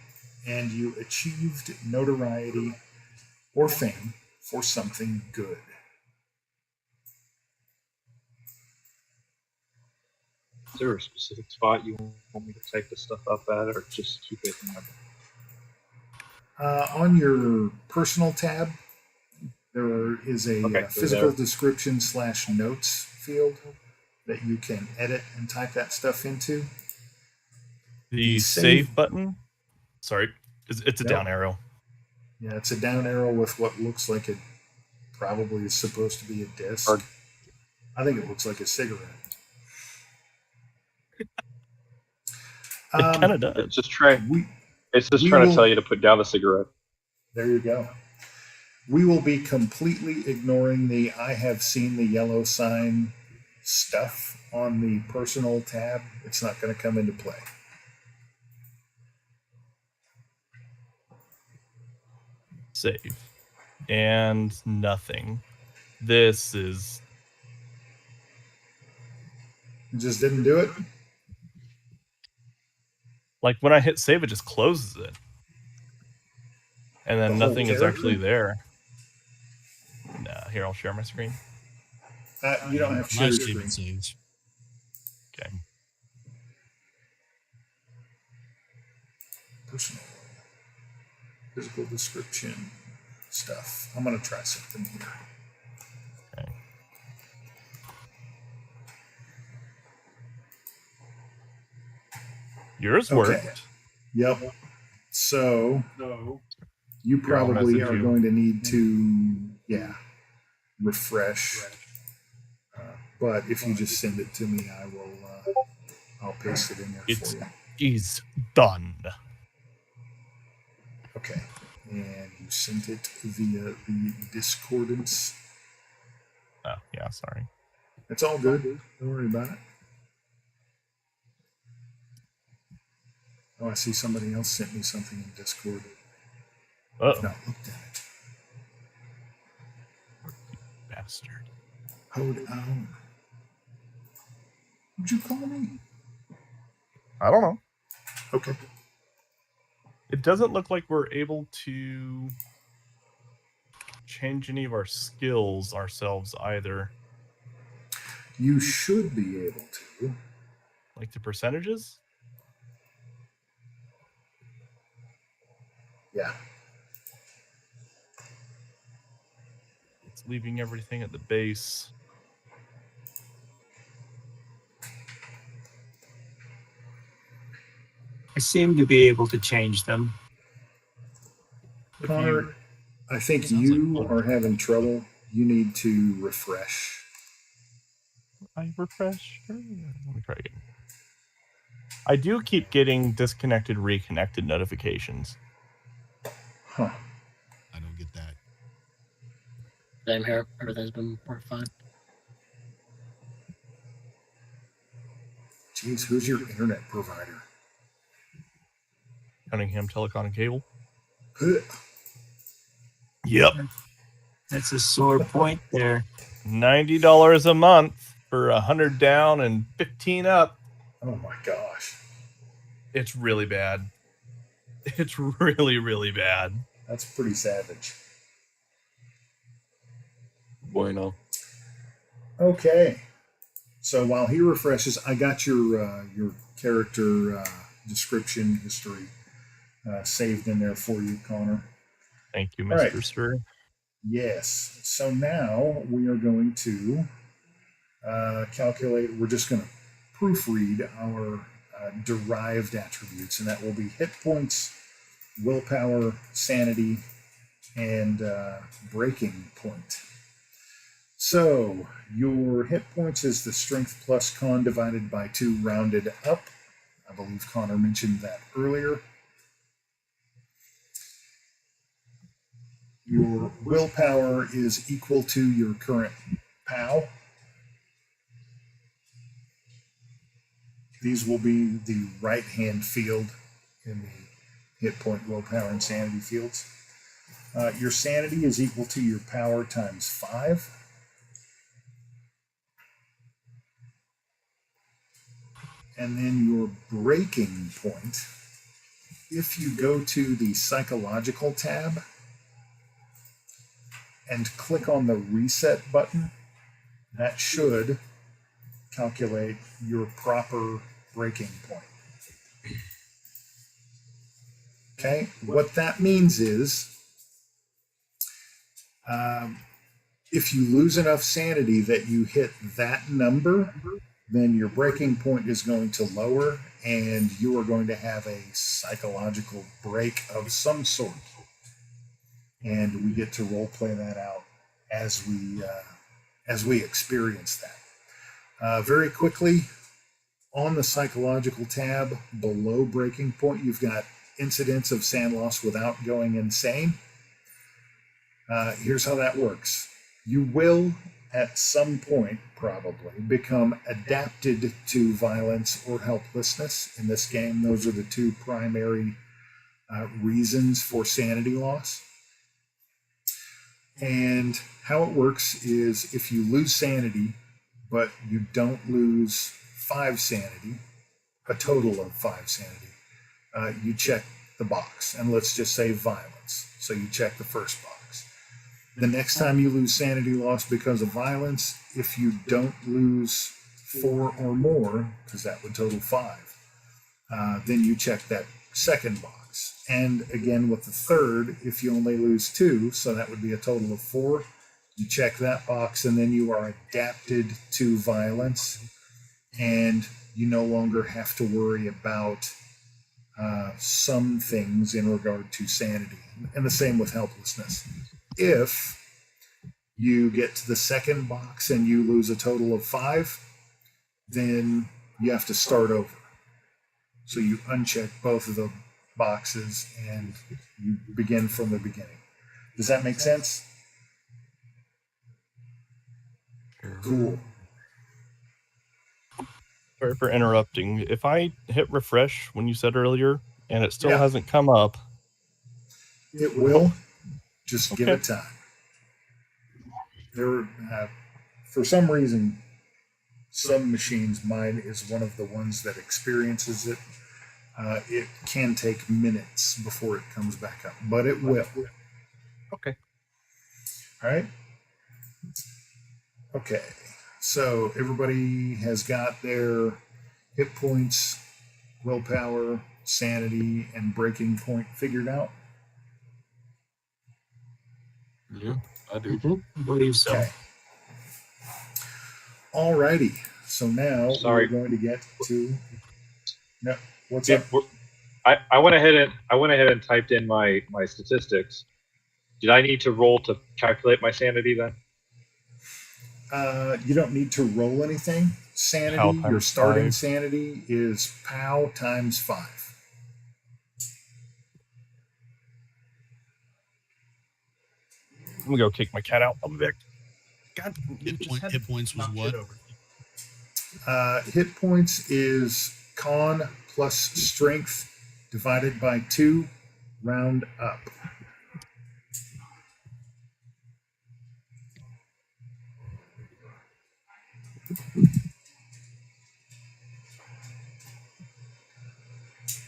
and you achieved notoriety or fame for something good. Is there a specific spot you want me to take the stuff up at, or just keep it in my... On your personal tab, there is a Okay, they're physical there. description / notes field that you can edit and type that stuff into. The save- save button. Sorry, it's a Nope. down arrow. Yeah, it's a down arrow with what looks like it probably is supposed to be a disc. Or- I think it looks like a cigarette. It kind of It's does. just trying. We, It's just we trying will- to tell you to put down the cigarette. there you go. We will be completely ignoring the I have seen the yellow sign stuff on the personal tab. It's not going to come into play. Save. And nothing. This is... It just didn't do it. Like, when I hit save, it just closes it. And then The whole nothing is character? actually there. Nah, here, I'll share my screen. You don't have to share My your statement screen. saves. Okay. Personal, physical description stuff. I'm going to try something here. Okay. Yours Okay. worked. Yep. So you Here, I'll probably message are you. going to need to, refresh. But if you just send it to me, I will. I'll paste it in there It's- for you. Is done. Okay. And you sent it via the discordance. Oh, yeah, sorry. It's all good. Don't worry about it. Oh, I see somebody else sent me something in Discord. I've Uh-oh, not looked at it. bastard. Hold on. Would you call me? I don't know. Okay. It doesn't look like we're able to change any of our skills ourselves either. You should be able to. Like the percentages? Yeah. It's leaving everything at the base. I seem to be able to change them. If Connor, you- I think Sounds you like- are having trouble. You need to refresh. I refresh. Let me try again. I do keep getting disconnected, reconnected notifications. Huh. I don't get that. Same here. Everything's been worked fine. Jeez, who's your internet provider? Cunningham Telecom and Cable. Huh. Yep. That's a sore point there. $90 a month for 100 down and 15 up. Oh my gosh. It's really bad. It's really, really bad. That's pretty savage. Bueno. Okay. So while he refreshes, I got your character description history saved in there for you, Connor. Thank you, All right. Mr. Sir. Yes. So now we are going to calculate. We're just going to proofread our derived attributes, and that will be hit points, willpower, sanity, and breaking point. So your hit points is the strength plus con divided by 2 rounded up. I believe Connor mentioned that earlier. Your willpower is equal to your current POW. These will be the right-hand field in the hit point, willpower, and sanity fields. Your sanity is equal to your power times 5. And then your breaking point, if you go to the psychological tab and click on the reset button, that should calculate your proper breaking point. Okay, what that means is if you lose enough sanity that you hit that number, then your breaking point is going to lower and you are going to have a psychological break of some sort. And we get to role play that out as we experience that. Very quickly, on the psychological tab below breaking point, you've got incidents of sand loss without going insane. Here's how that works. You will, at some point, probably, become adapted to violence or helplessness. In this game, those are the two primary reasons for sanity loss. And how it works is if you lose sanity, but you don't lose 5 sanity, a total of 5 sanity, you check the box. And let's just say violence. So you check the first box. The next time you lose sanity loss because of violence, if you don't lose 4 or more, because that would total 5, then you check that second box. And again with the third, if you only lose 2, so that would be a total of 4, you check that box, and then you are adapted to violence, and you no longer have to worry about some things in regard to sanity. And the same with helplessness. If you get to the second box and you lose a total of 5, then you have to start over. So you uncheck both of the boxes and you begin from the beginning. Does that make sense? Cool. Sorry for interrupting. If I hit refresh when you said earlier and it still Yeah. hasn't come up, It will. Just give Okay. it time. There, for some reason, some machines, mine is one of the ones that experiences it. It can take minutes before it comes back up, but it will. Okay. All right. Okay. So everybody has got their hit points, willpower, sanity, and breaking point figured out. Yeah, I do. I believe so. Okay. Alrighty. So now Sorry. we're going to get to. No. What's Yeah, up? I went ahead and typed in my statistics. Did I need to roll to calculate my sanity then? You don't need to roll anything. Sanity, POW your times starting 5. sanity is POW times 5. I'm gonna go kick my cat out. I'll be back. God, you Hit, just had hit points was knock what? shit over. Hit points is con plus strength divided by 2, round up.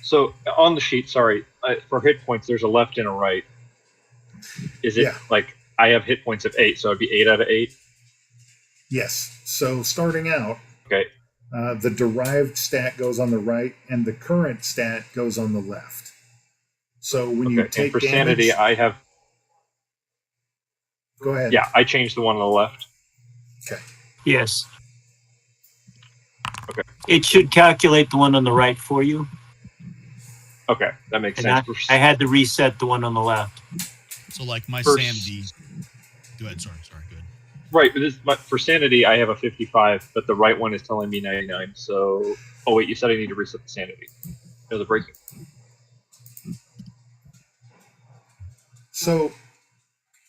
So on the sheet, sorry, for hit points, there's a left and a right. Is it Yeah. like I have hit points of 8, so it'd be 8 out of 8? Yes. So starting out, Okay. the derived stat goes on the right, and the current stat goes on the left. So when you Okay. take And for damage, sanity, I have. go ahead. Yeah, I changed the one on the left. Okay. Yes. Okay. It should calculate the one on the right for you. Okay, that makes And sense. I had to reset the one on the left. So like my First- sanity. Go ahead. Sorry. Go ahead. Right, but for sanity, I have a 55, but the right one is telling me 99. So, oh wait, you said I need to reset the sanity. No, the breaking. So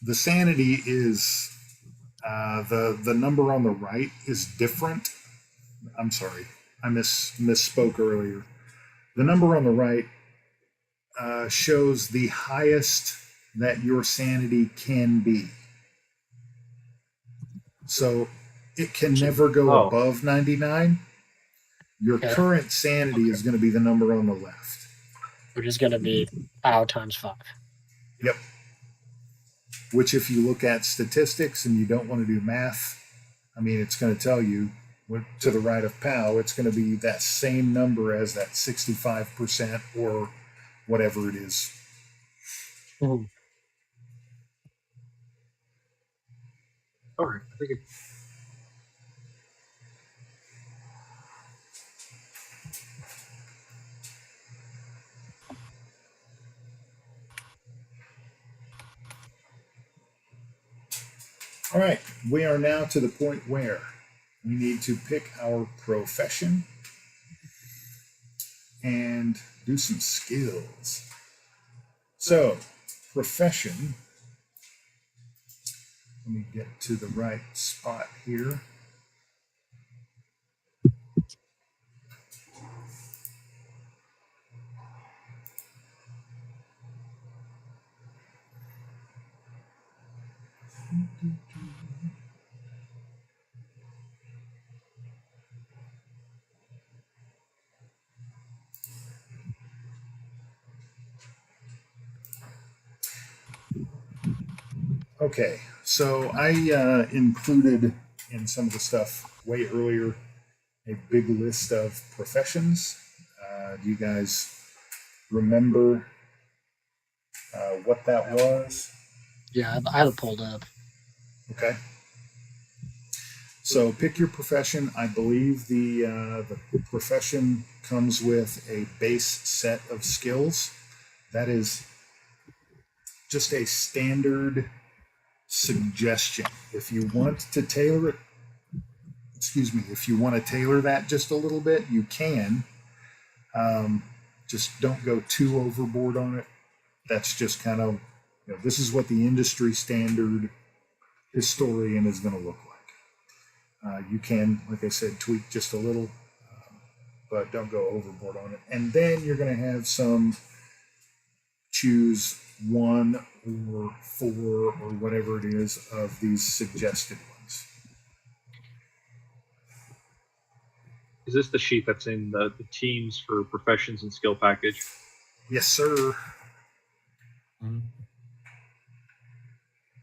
the sanity is the number on the right is different. I'm sorry, I misspoke earlier. The number on the right shows the highest that your sanity can be. So it can never go Oh. above 99. Your Okay. current sanity is going to be the number on the left. Which is going to be POW times 5. Yep. Which, if you look at statistics and you don't want to do math, I mean, it's going to tell you to the right of POW, it's going to be that same number as that 65% or whatever it is. Mhm. All right. I think it, All right, we are now to the point where we need to pick our profession and do some skills. So, profession, let me get to the right spot here. Okay, so I included in some of the stuff way earlier a big list of professions. Do you guys remember what that was? Yeah, I have it pulled up. Okay. So pick your profession. I believe the profession comes with a base set of skills. That is just a standard suggestion. If you want to tailor it, excuse me, if you want to tailor that just a little bit, you can. Just don't go too overboard on it. That's just kind of, this is what the industry standard historian is going to look like. You can, like I said, tweak just a little, but don't go overboard on it. And then you're going to have some choose one or four or whatever it is of these suggested ones. is this the sheet that's in the teams for professions and skill package? Yes, sir.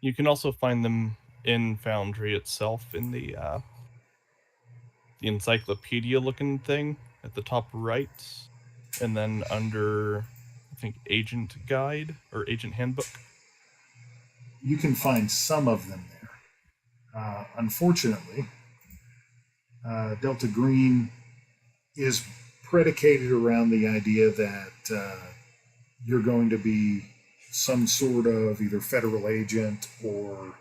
You can also find them in Foundry itself in the encyclopedia-looking thing at the top right, and then under, I think, Agent Guide or Agent Handbook. You can find some of them there. Unfortunately, Delta Green is predicated around the idea that you're going to be some sort of either federal agent or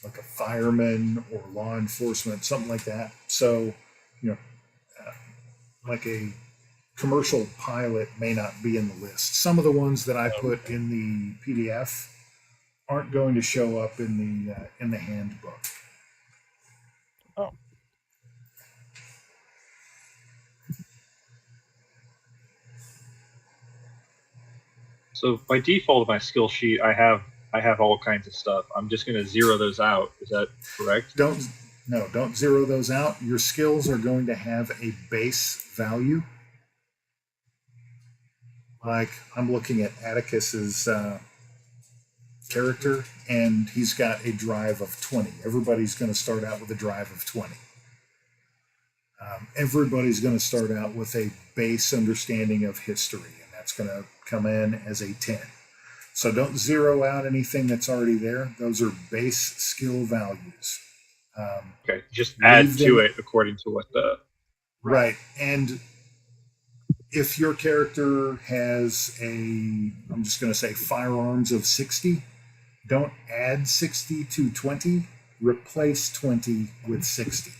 like a fireman or law enforcement, something like that. So, like a commercial pilot may not be in the list. Some of the ones that I put in the PDF aren't going to show up in the handbook. Oh. So by default of my skill sheet, I have all kinds of stuff. I'm just going to zero those out. Is that correct? Don't zero those out. Your skills are going to have a base value. Like I'm looking at Atticus's character, and he's got a drive of 20. Everybody's going to start out with a drive of 20. Everybody's going to start out with a base understanding of history, and that's going to come in as a 10. So don't zero out anything that's already there. Those are base skill values. Okay, just add leave to them- it according to what the Right. And if your character has I'm just going to say firearms of 60, don't add 60 to 20, replace 20 with 60.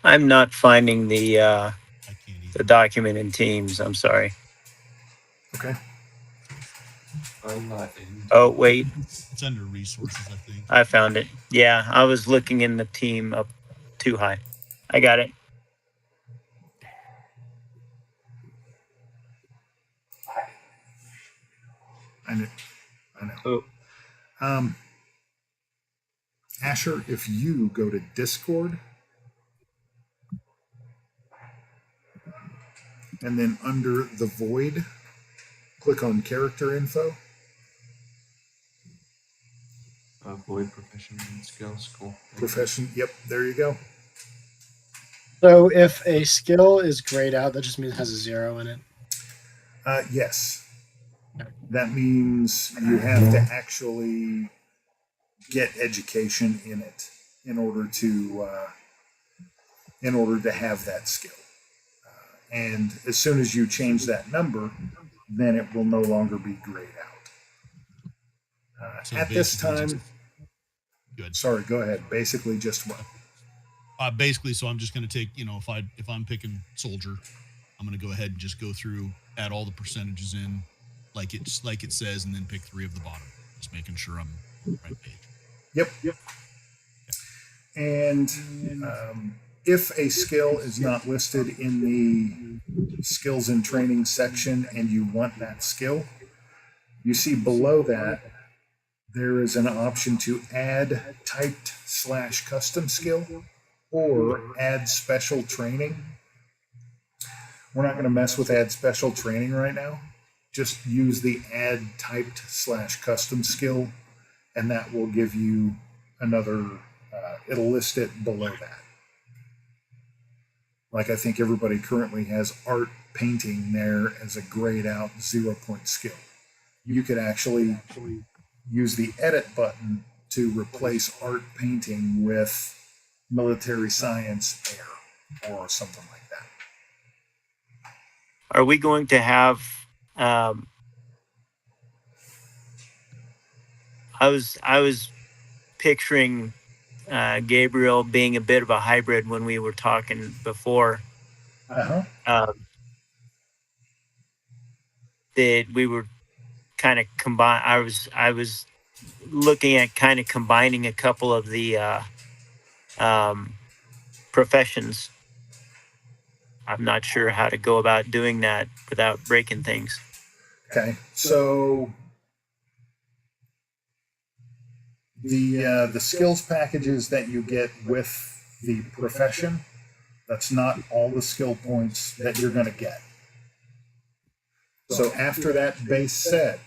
I'm not finding the I can't either. document in Teams. I'm sorry. Okay. I'm not in. Oh wait, It's under resources, I think. I found it. Yeah, I was looking in the team up too high. I got it. I know. oh, Asher, if you go to Discord and then under the void, click on character info. Void profession and skills. Cool. Profession. Yep, there you go. So if a skill is grayed out, that just means it has a 0 in it. Yes. That means you have to actually get education in it in order to have that skill. And as soon as you change that number, then it will no longer be grayed out. So At this basically time, good. sorry, go ahead. Basically, just what? Basically, so I'm just going to take, if I'm picking soldier, I'm going to go ahead and just go through, add all the percentages in, like it says, and then pick 3 of the bottom. Just making sure I'm on the right page. Yep. And if a skill is not listed in the skills and training section and you want that skill, you see below that there is an option to add typed / custom skill or add special training. We're not going to mess with add special training right now. Just use the add typed / custom skill, and that will give you another, it'll list it below that. Like I think everybody currently has art painting there as a grayed out 0-point skill. You could actually use the edit button to replace art painting with military science air or something like that. Are we going to have? I was picturing Gabriel being a bit of a hybrid when we were talking before. That we were kind of combine. I was looking at kind of combining a couple of the professions. I'm not sure how to go about doing that without breaking things. Okay, so the skills packages that you get with the profession, that's not all the skill points that you're going to get. So after that base set,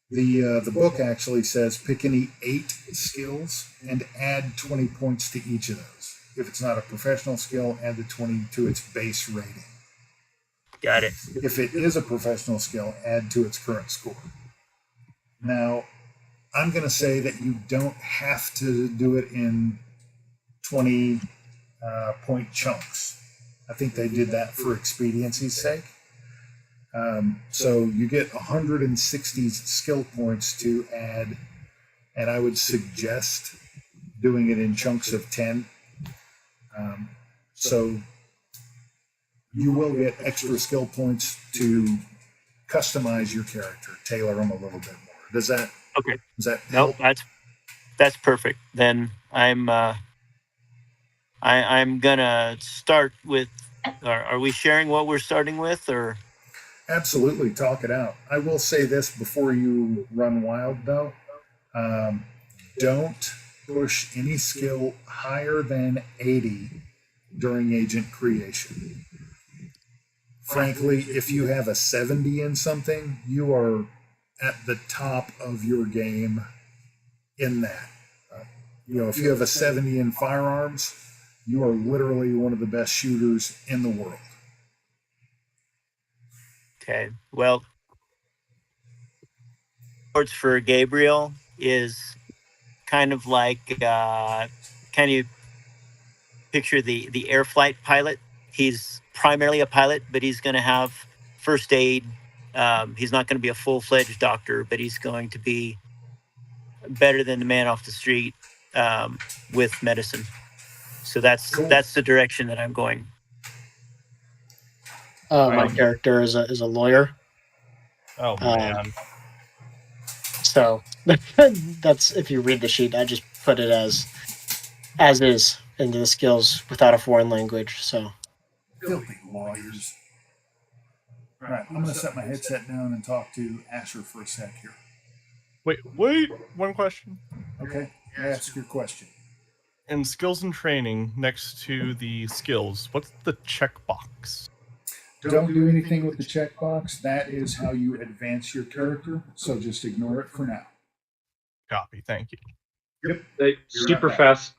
the book actually says pick any 8 skills and add 20 points to each of those. If it's not a professional skill, add the 20 to its base rating. Got it. If it is a professional skill, add to its current score. Now, I'm going to say that you don't have to do it in 20 point chunks. I think they did that for expediency's sake. So you get 160 skill points to add, and I would suggest doing it in chunks of 10. So you will get extra skill points to customize your character, tailor them a little bit more. Does that? Okay. Does that help? Nope, that's perfect. Then I'm gonna start with. Are we sharing what we're starting with, or? Absolutely, talk it out. I will say this before you run wild, though. Don't push any skill higher than 80 during agent creation. Frankly, if you have a 70 in something, you are at the top of your game in that. If you have a 70 in firearms, you are literally one of the best shooters in the world. Okay, well, sports for Gabriel is kind of like, can you picture the air flight pilot? He's primarily a pilot, but he's going to have first aid. He's not going to be a full-fledged doctor, but he's going to be better than the man off the street with medicine. So that's the direction that I'm going. My character is a lawyer. Oh man. So that's, if you read the sheet, I just put it as is into the skills without a foreign language. So Filthy lawyers. All right, I'm going to set my headset down and talk to Asher for a sec here. Wait, one question. Okay, ask your question. In skills and training, next to the skills, what's the checkbox? Don't do anything with the checkbox. That is how you advance your character, so just ignore it for now. Copy, thank you. Yep. Super fast.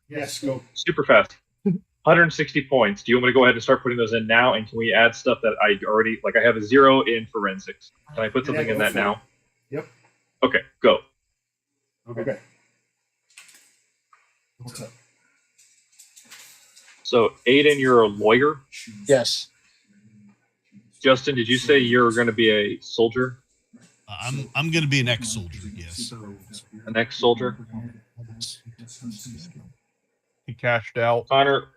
Yes, go. Super fast. 160 points. Do you want me to go ahead and start putting those in now? And can we add stuff that I already like? I have a 0 in forensics. Can I put something in that now? Yep. Okay, go. Okay. What's up? So, Aiden, you're a lawyer. Yes. Justin, did you say you're going to be a soldier? I'm going to be an ex-soldier. Yes. An ex-soldier. He cashed out. Connor,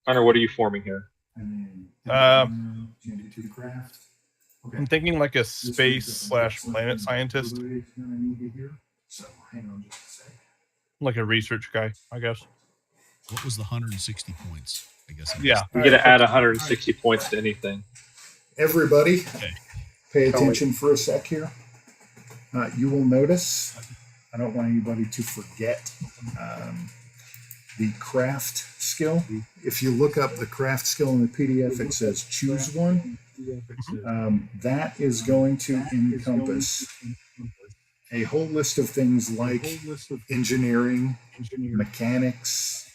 what are you forming here? I'm thinking like a space/planet scientist, like a research guy, I guess. What was the 160 points? I guess. Yeah. You get to add 160 points to anything. Everybody, Okay. pay attention for a sec here. You will notice, I don't want anybody to forget the craft skill. If you look up the craft skill in the PDF, it says choose one. That is going to encompass a whole list of things like engineering, mechanics,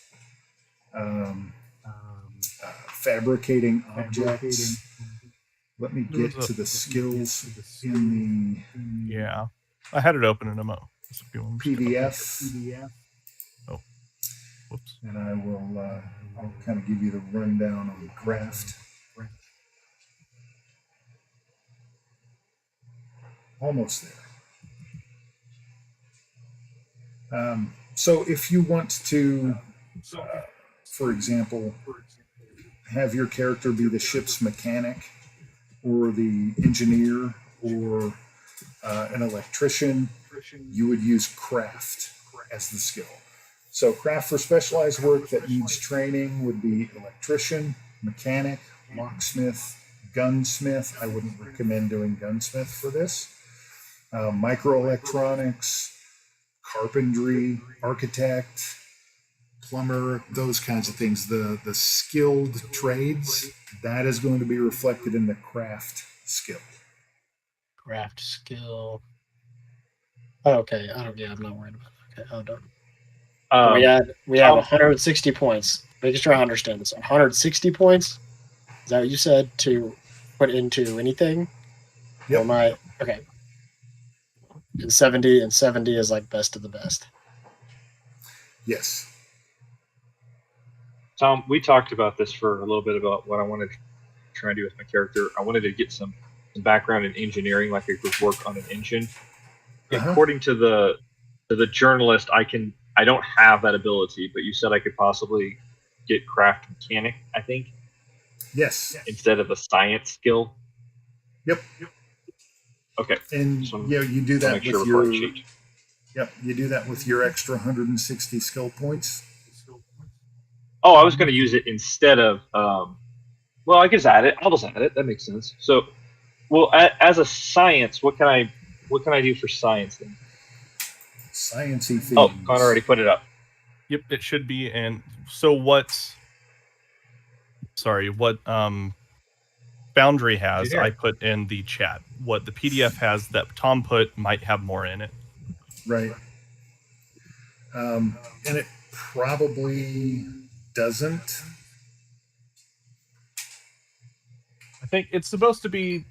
fabricating objects. Let me get to the skills in the Yeah. I had it open in a PDF. Oh. Whoops. And I will I'll kind of give you the rundown on the craft. Almost there. So if you want to, for example, have your character be the ship's mechanic or the engineer or an electrician, you would use craft as the skill. So craft for specialized work that needs training would be electrician, mechanic, locksmith, gunsmith. I wouldn't recommend doing gunsmith for this. Microelectronics, carpentry, architect, plumber, those kinds of things. The skilled trades, that is going to be reflected in the craft skill. Craft skill. Oh, okay. I'm not worried about it. Okay, done. We have 160 points. Making sure I understand this. 160 points? Is that what you said to put into anything? Yep. Or am I okay? And 70 is like best of the best. Yes. Tom, we talked about this for a little bit about what I wanted to try and do with my character. I wanted to get some background in engineering, like I could work on an engine. According to the journalist, I don't have that ability, but you said I could possibly get craft mechanic, I think. Yes. Instead of a science skill. Yep. Okay. And you do that with your you do that with your extra 160 skill points. Oh, I was going to use it instead of. Well, I guess add it. I'll just add it. That makes sense. So, well, as a science, what can I do for science then? Sciencey things. Oh, Connor already put it up. Yep, it should be. And so what Boundary has, I put in the chat. What the PDF has that Tom put might have more in it. Right. And it probably doesn't. I think it's supposed to be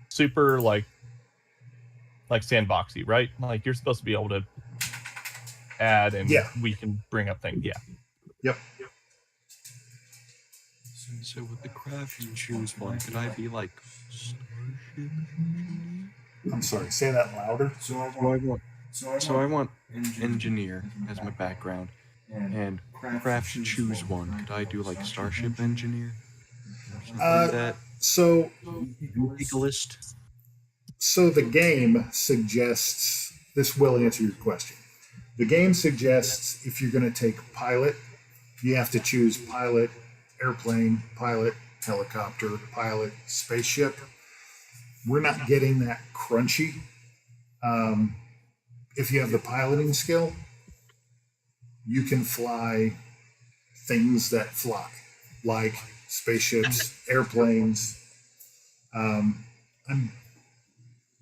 super like sandboxy, right? Like you're supposed to be able to add and we can bring up things. Yeah. Yep. So with the craft you choose one, could I be like starship? I'm sorry, say that louder. So I want engineer as my background, and craft choose one. Could I do like starship engineer? Like that. So Egalist. So the game suggests this will answer your question. The game suggests if you're going to take pilot, you have to choose pilot, airplane, pilot, helicopter, pilot, spaceship. We're not getting that crunchy. If you have the piloting skill, you can fly things that fly, like spaceships, airplanes. I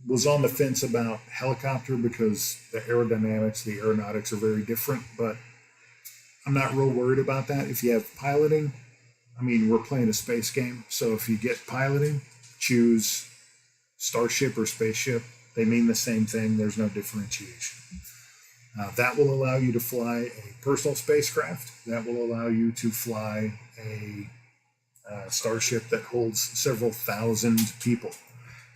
was on the fence about helicopter because the aerodynamics, the aeronautics are very different, but I'm not real worried about that. If you have piloting, I mean, we're playing a space game, so if you get piloting, choose starship or spaceship. They mean the same thing. There's no differentiation. That will allow you to fly a personal spacecraft. That will allow you to fly a starship that holds several thousand people.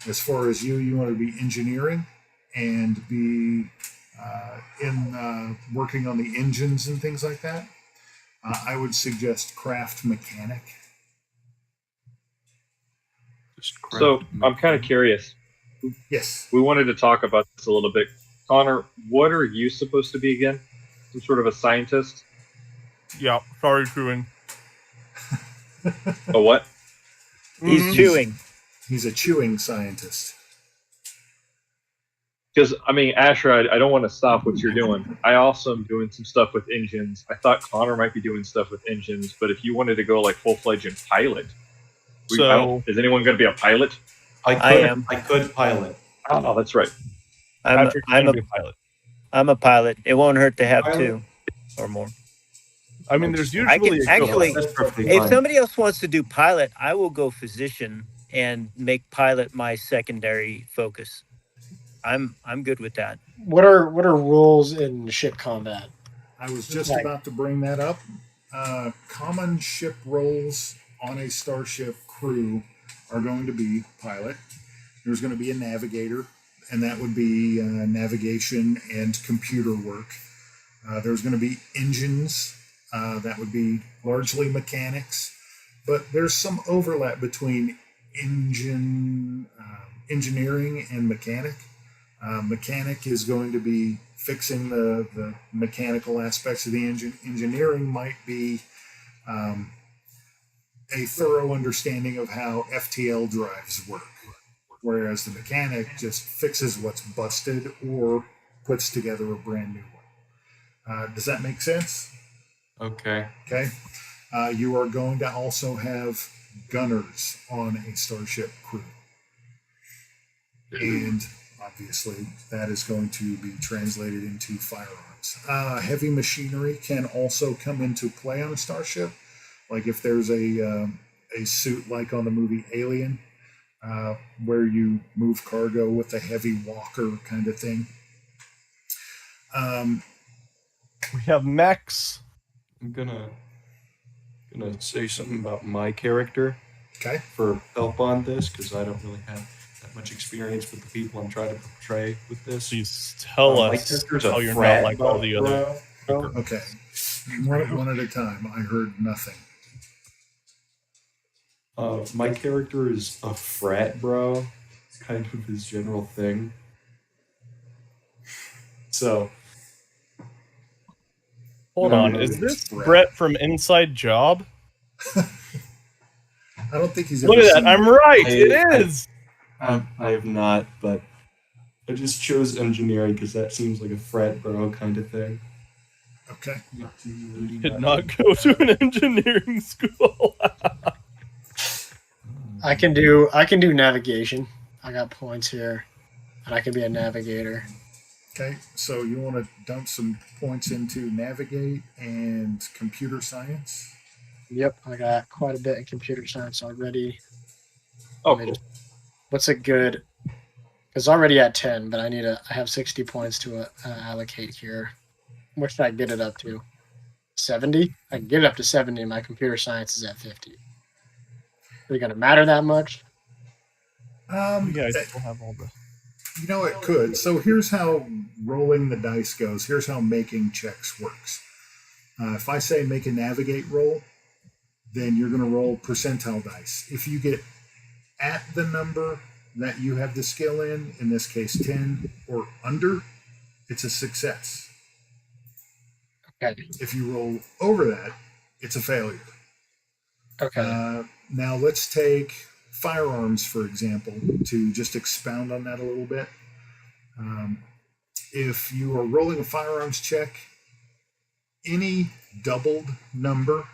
As far as you want to be engineering and be working on the engines and things like that. I would suggest craft mechanic. So I'm kind of curious. Yes. We wanted to talk about this a little bit. Connor, what are you supposed to be again? Some sort of a scientist? Yeah, sorry, chewing. A what? He's chewing. He's a chewing scientist. Because, I mean, Asher, I don't want to stop what you're doing. I also am doing some stuff with engines. I thought Connor might be doing stuff with engines, but if you wanted to go like full-fledged and pilot, is anyone going to be a pilot? I could pilot. Oh, that's right. I'm a pilot. I'm a pilot. It won't hurt to have two or more. I mean, there's usually I can actually, That's perfectly if fine. somebody else wants to do pilot, I will go physician and make pilot my secondary focus. I'm good with that. What are rules in ship combat? I was just about to bring that up. Common ship roles on a starship crew are going to be pilot. There's going to be a navigator, and that would be navigation and computer work. There's going to be engines. That would be largely mechanics. But there's some overlap between engineering and mechanic. Mechanic is going to be fixing the mechanical aspects of the engine. Engineering might be a thorough understanding of how FTL drives work, whereas the mechanic just fixes what's busted or puts together a brand new one. Does that make sense? Okay. Okay. You are going to also have gunners on a starship crew. And obviously, that is going to be translated into firearms. Heavy machinery can also come into play on a starship. Like if there's a suit like on the movie Alien, where you move cargo with a heavy walker kind of thing. We have mechs. I'm gonna say something about my character. Okay. For help on this, because I don't really have that much experience with the people I'm trying to portray with this. Please tell us how you're not like all the other. Okay. One at a time. I heard nothing. My character is a frat bro. It's kind of his general thing. So. Hold on, is this Brett from Inside Job? I don't think he's Look at that, I'm right, it is! I have not, but I just chose engineering because that seems like a frat bro kind of thing. Okay. Did not go to an engineering school. I can do navigation. I got points here, and I can be a navigator. Okay, so you want to dump some points into navigate and computer science? Yep, I got quite a bit in computer science already. Oh, cool. What's a good? Because already at 10, but I have 60 points to allocate here. What should I get it up to? 70? I can get it up to 70, and my computer science is at 50. Are you going to matter that much? Yeah, I still have all the... You know, it could. So here's how rolling the dice goes. Here's how making checks works. If I say make a navigate roll, then you're going to roll percentile dice. If you get at the number that you have the skill in this case 10 or under, it's a success. Okay. If you roll over that, it's a failure. Okay. Now let's take firearms, for example, to just expound on that a little bit. If you are rolling a firearms check, any doubled number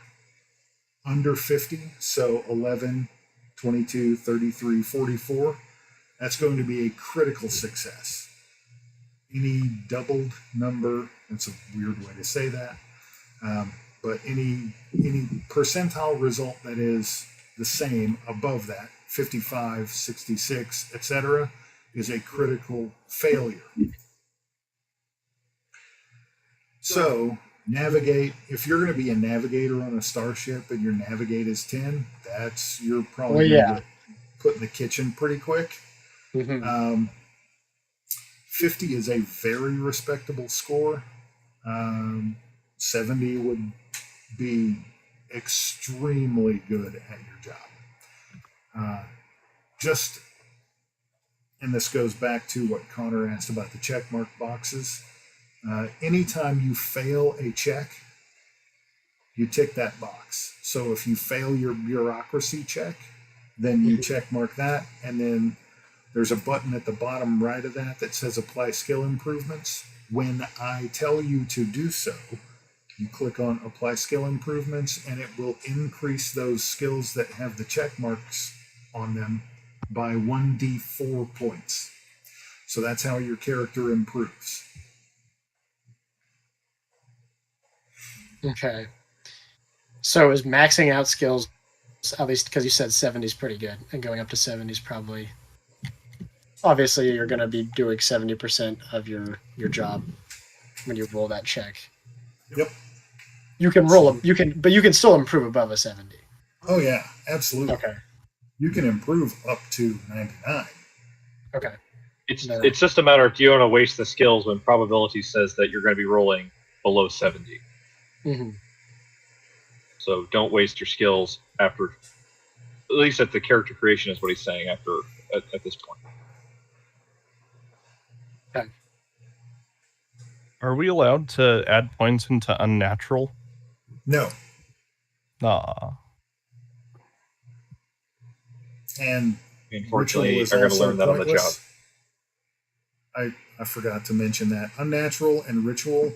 under 50, so 11, 22, 33, 44, that's going to be a critical success. Any doubled number, that's a weird way to say that, But any percentile result that is the same above that, 55, 66, etc., is a critical failure. So navigate, if you're going to be a navigator on a starship and your navigate is 10, you're probably going to get put in the kitchen pretty quick. 50 is a very respectable score. 70 would be extremely good at your job. And this goes back to what Connor asked about the check mark boxes. Anytime you fail a check, you tick that box. So if you fail your bureaucracy check, then you check mark that, and then there's a button at the bottom right of that says apply skill improvements. When I tell you to do so, you click on apply skill improvements, and it will increase those skills that have the check marks on them by 1d4 points. So that's how your character improves. Okay. So is maxing out skills, at least because you said 70 is pretty good, and going up to 70 is probably... Obviously, you're going to be doing 70% of your job when you roll that check. Yep. You can roll but you can still improve above a 70. Oh yeah, absolutely. Okay. You can improve up to 99. Okay. It's just a matter of, do you want to waste the skills when probability says that you're going to be rolling below 70. Mm-hmm. So don't waste your skills after, at least at the character creation is what he's saying at this point. Okay. Are we allowed to add points into unnatural? No. Nah. And unfortunately, ritual is I'm going to also learn that on the job. pointless. I forgot to mention that. Unnatural and ritual,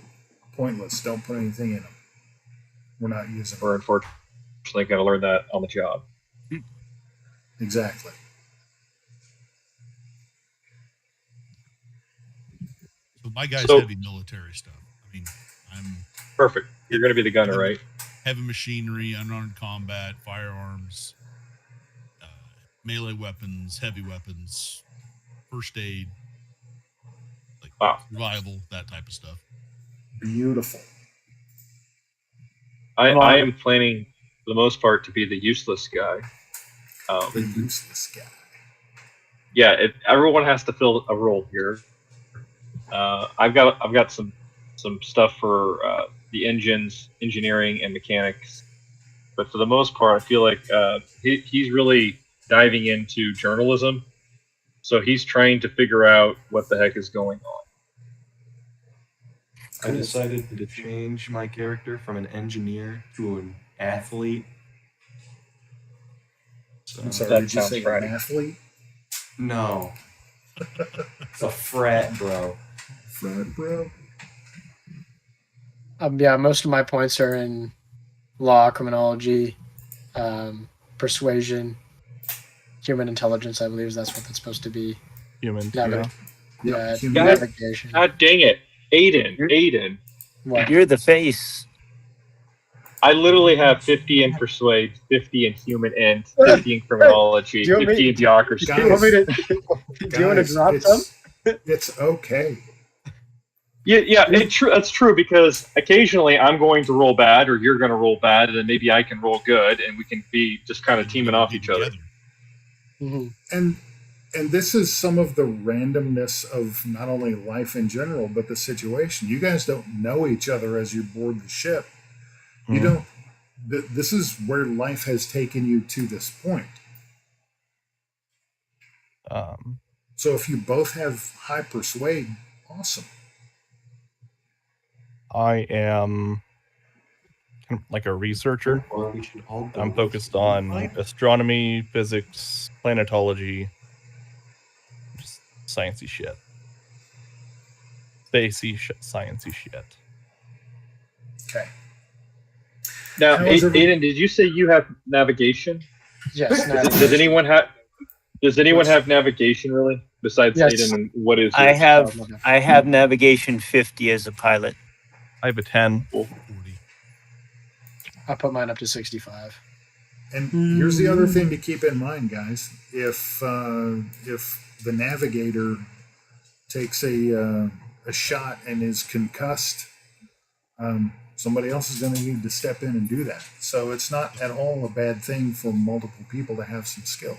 pointless. Don't put anything in them. We're not using them. We're unfortunately going to learn that on the job. Exactly. So my guy's heavy military stuff. I mean, I'm perfect. You're going to be the gunner, right? Heavy machinery, unarmed combat, firearms, melee weapons, heavy weapons, first aid, like survival, that type of stuff. Beautiful. I am planning, for the most part, to be the useless guy. The useless guy. Yeah, everyone has to fill a role here. I've got some stuff for the engines, engineering, and mechanics, but for the most part, I feel like he's really diving into journalism, so he's trying to figure out what the heck is going on. I decided to change my character from an engineer to an athlete. So, I'm sorry, did you say an athlete? No. It's a frat, bro. Frat, bro? Yeah, most of my points are in law, criminology, persuasion, human intelligence, I believe that's what that's supposed to be. Human, yeah. Navigation. God dang it. Aiden. What? You're the face. I literally have 50 in persuade, 50 in human int, 50 in criminology, 50 in geography. Do you want to drop some? It's okay. Yeah, that's true, because occasionally I'm going to roll bad, or you're going to roll bad, and then maybe I can roll good, and we can be just kind of teaming off each other. Mm-hmm. And this is some of the randomness of not only life in general, but the situation. You guys don't know each other as you board the ship. You don't. This is where life has taken you to this point. So if you both have high persuade, awesome. I am like a researcher. I'm focused on astronomy, physics, planetology, just sciencey shit. Spacey sciencey shit. Okay. Now, Aiden, did you say you have navigation? Yes. Does anyone have navigation really? Besides Aiden, and what is I have navigation 50 as a pilot. I have a 10. Cool. I put mine up to 65. And here's the other thing to keep in mind, guys. If the navigator takes a shot and is concussed, somebody else is going to need to step in and do that. So it's not at all a bad thing for multiple people to have some skill.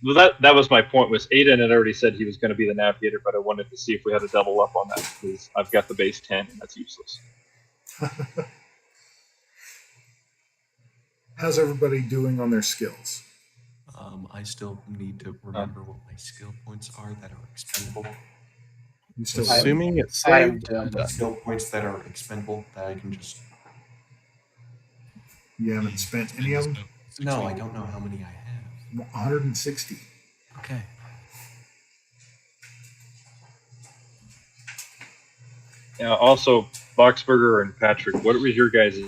Well, that was my point. Was Aiden had already said he was going to be the navigator, but I wanted to see if we had to double up on that because I've got the base 10 and that's useless. How's everybody doing on their skills? I still need to remember what my skill points are that are expendable. You still Assuming it's I am saved, done. Skill points that are expendable that I can just. You haven't spent any of them? No, I don't know how many I have. 160. Okay. Also, Boxberger and Patrick, what was your guys'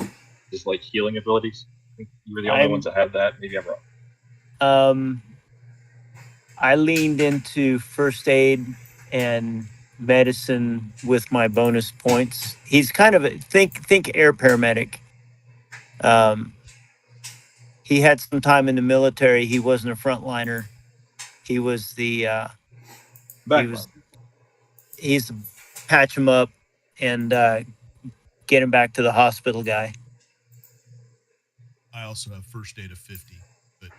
like healing abilities? I think you were the only ones that had that. Maybe I'm wrong. I leaned into first aid and medicine with my bonus points. He's kind of think air paramedic. He had some time in the military. He wasn't a frontliner. He was the he's patch him up and get him back to the hospital guy. I also have first aid of 50, but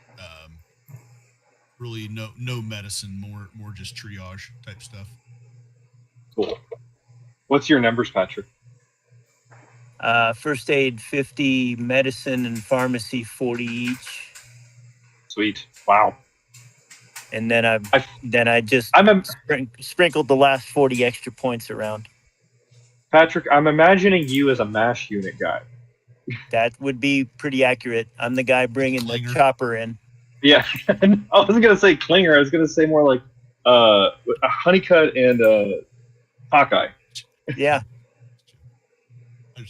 really no medicine, more just triage type stuff. Cool. What's your numbers, Patrick? First aid 50, medicine and pharmacy 40 each. Sweet. Wow. And then I just sprinkled the last 40 extra points around. Patrick, I'm imagining you as a MASH unit guy. That would be pretty accurate. I'm the guy bringing the chopper in. Yeah, I wasn't gonna say Klinger. I was gonna say more like a Honeycutt and Hawkeye. Yeah,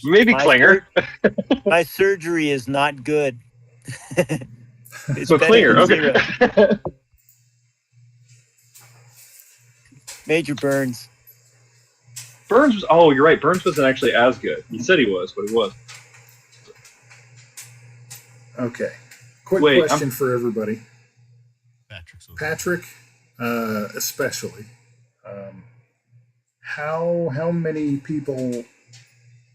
maybe Klinger. My surgery is not good. So Klinger, okay. Major Burns. Burns was. Oh, you're right. Burns wasn't actually as good. He said he was, but he was. Okay. Quick question for everybody. Patrick, especially. How many people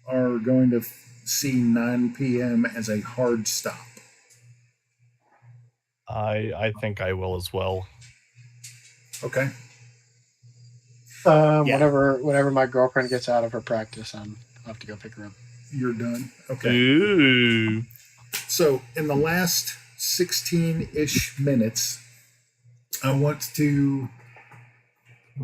are going to see 9 p.m. as a hard stop? I think I will as well. Okay. Whenever my girlfriend gets out of her practice, I'll have to go pick her up. You're done? Okay. Ooh. So, in the last 16-ish minutes, I want to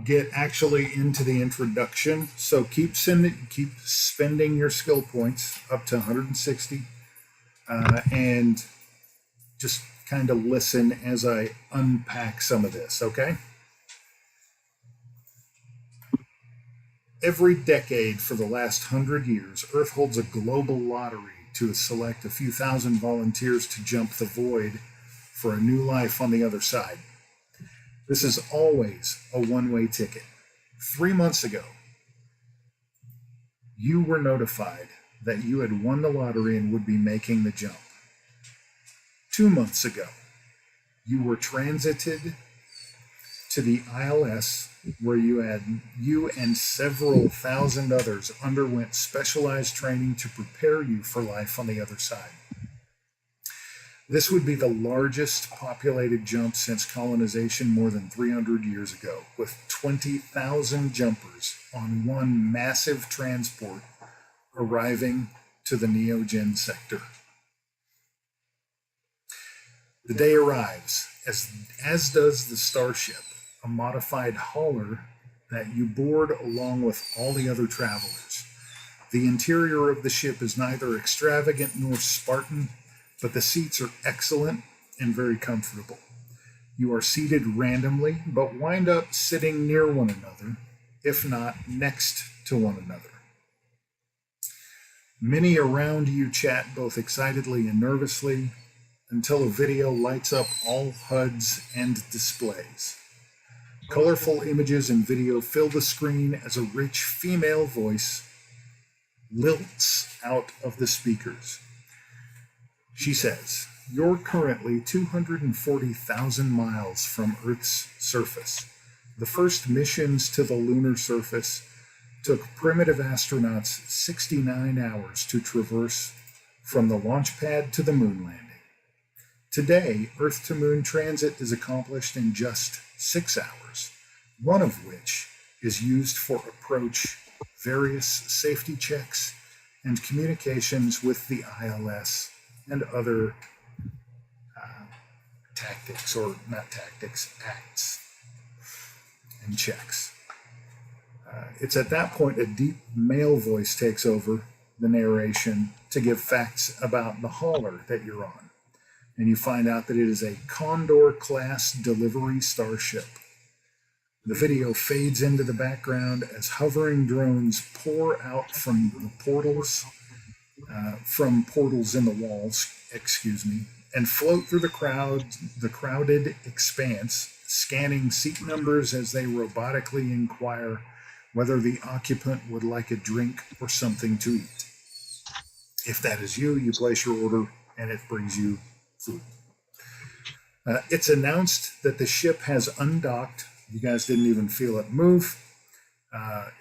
get actually into the introduction. So keep spending your skill points up to 160, and just kind of listen as I unpack some of this, okay? Every decade for the last 100 years, Earth holds a global lottery to select a few thousand volunteers to jump the void for a new life on the other side. This is always a one-way ticket. 3 months ago, you were notified that you had won the lottery and would be making the jump. 2 months ago, you were transited to the ILS, where you and several thousand others underwent specialized training to prepare you for life on the other side. This would be the largest populated jump since colonization more than 300 years ago, with 20,000 jumpers on one massive transport arriving to the Neogen sector. The day arrives, as does the Starship, a modified hauler that you board along with all the other travelers. The interior of the ship is neither extravagant nor Spartan, but the seats are excellent and very comfortable. You are seated randomly, but wind up sitting near one another, if not next to one another. Many around you chat both excitedly and nervously, until a video lights up all HUDs and displays. Colorful images and video fill the screen as a rich female voice lilts out of the speakers. She says, "You're currently 240,000 miles from Earth's surface. The first missions to the lunar surface took primitive astronauts 69 hours to traverse from the launch pad to the moon landing. Today, Earth to Moon transit is accomplished in just 6 hours, one of which is used for approach, various safety checks, and communications with the ILS and other tactics, or not tactics, acts and checks." It's at that point a deep male voice takes over the narration to give facts about the hauler that you're on. And you find out that it is a Condor-class delivery starship. The video fades into the background as hovering drones pour out from the portals, from portals in the walls, and float through the crowded expanse, scanning seat numbers as they robotically inquire whether the occupant would like a drink or something to eat. If that is you, you place your order and it brings you food. It's announced that the ship has undocked. You guys didn't even feel it move.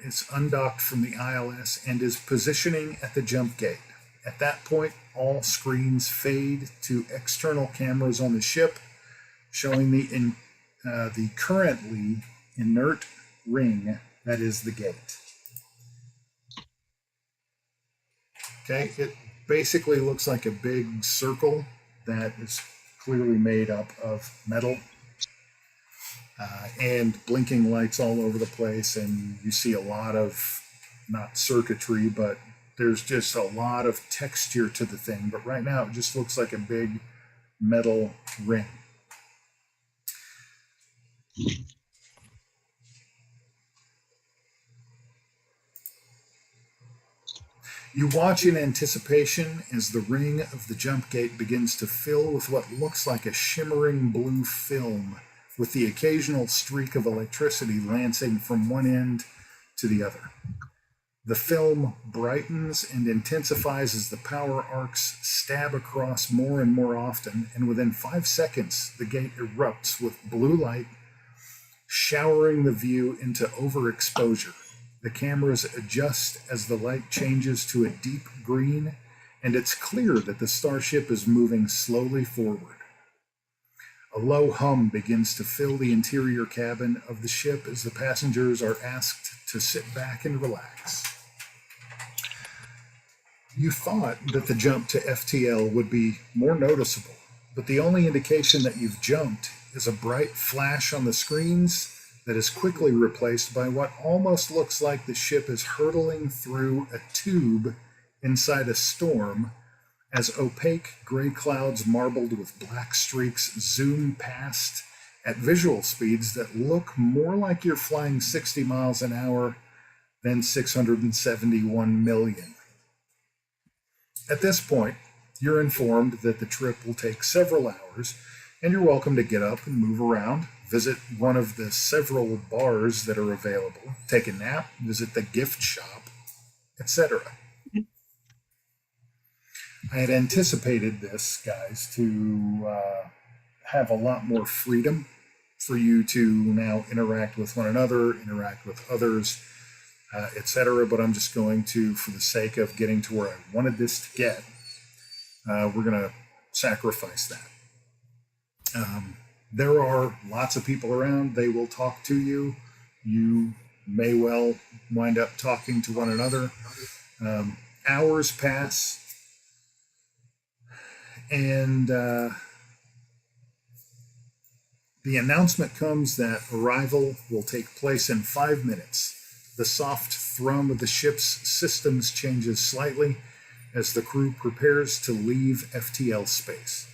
It's undocked from the ILS and is positioning at the jump gate. At that point, all screens fade to external cameras on the ship, showing the currently inert ring that is the gate. Okay, it basically looks like a big circle that is clearly made up of metal and blinking lights all over the place, and you see a lot of, not circuitry, but there's just a lot of texture to the thing. But right now it just looks like a big metal ring. You watch in anticipation as the ring of the jump gate begins to fill with what looks like a shimmering blue film, with the occasional streak of electricity lancing from one end to the other. The film brightens and intensifies as the power arcs stab across more and more often, and within 5 seconds, the gate erupts with blue light, showering the view into overexposure. The cameras adjust as the light changes to a deep green, and it's clear that the starship is moving slowly forward. A low hum begins to fill the interior cabin of the ship as the passengers are asked to sit back and relax. You thought that the jump to FTL would be more noticeable, but the only indication that you've jumped is a bright flash on the screens that is quickly replaced by what almost looks like the ship is hurtling through a tube inside a storm as opaque gray clouds marbled with black streaks zoom past at visual speeds that look more like you're flying 60 miles an hour than 671 million. At this point, you're informed that the trip will take several hours, and you're welcome to get up and move around, visit one of the several bars that are available, take a nap, visit the gift shop, etc. I had anticipated this, guys, to have a lot more freedom for you to now interact with one another, interact with others, etc. But I'm just going to, for the sake of getting to where I wanted this to get, we're going to sacrifice that. There are lots of people around. They will talk to you. You may well wind up talking to one another. Hours pass, and the announcement comes that arrival will take place in 5 minutes. The soft thrum of the ship's systems changes slightly as the crew prepares to leave FTL space.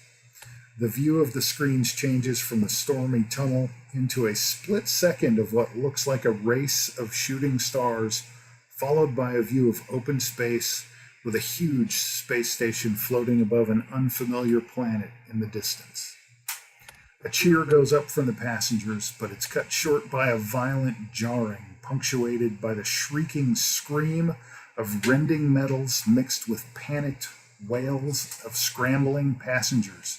The view of the screens changes from the stormy tunnel into a split second of what looks like a race of shooting stars, followed by a view of open space with a huge space station floating above an unfamiliar planet in the distance. A cheer goes up from the passengers, but it's cut short by a violent jarring, punctuated by the shrieking scream of rending metals mixed with panicked wails of scrambling passengers.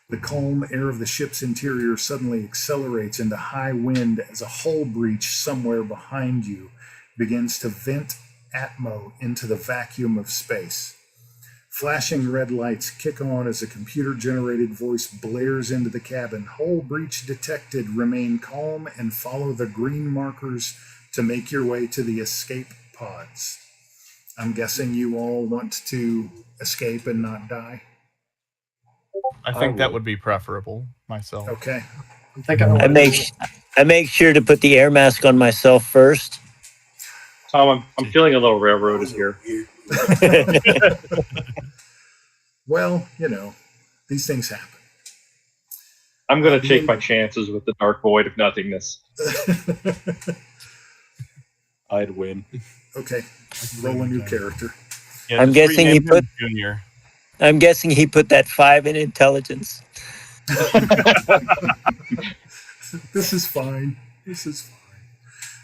The calm air of the ship's interior suddenly accelerates into high wind as a hull breach somewhere behind you begins to vent atmo into the vacuum of space. Flashing red lights kick on as a computer-generated voice blares into the cabin. Hull breach detected. Remain calm and follow the green markers to make your way to the escape pods. I'm guessing you all want to escape and not die. I think that would be preferable myself. Okay. I'm thinking. I make sure to put the air mask on myself first. Tom, I'm feeling a little railroaded here. Well, these things happen. I'm going to take my chances with the dark void of nothingness. I'd win. Okay, roll a new character. Yeah, I'm just guessing he rename him put- Junior. I'm guessing he put that 5 in intelligence. This is fine.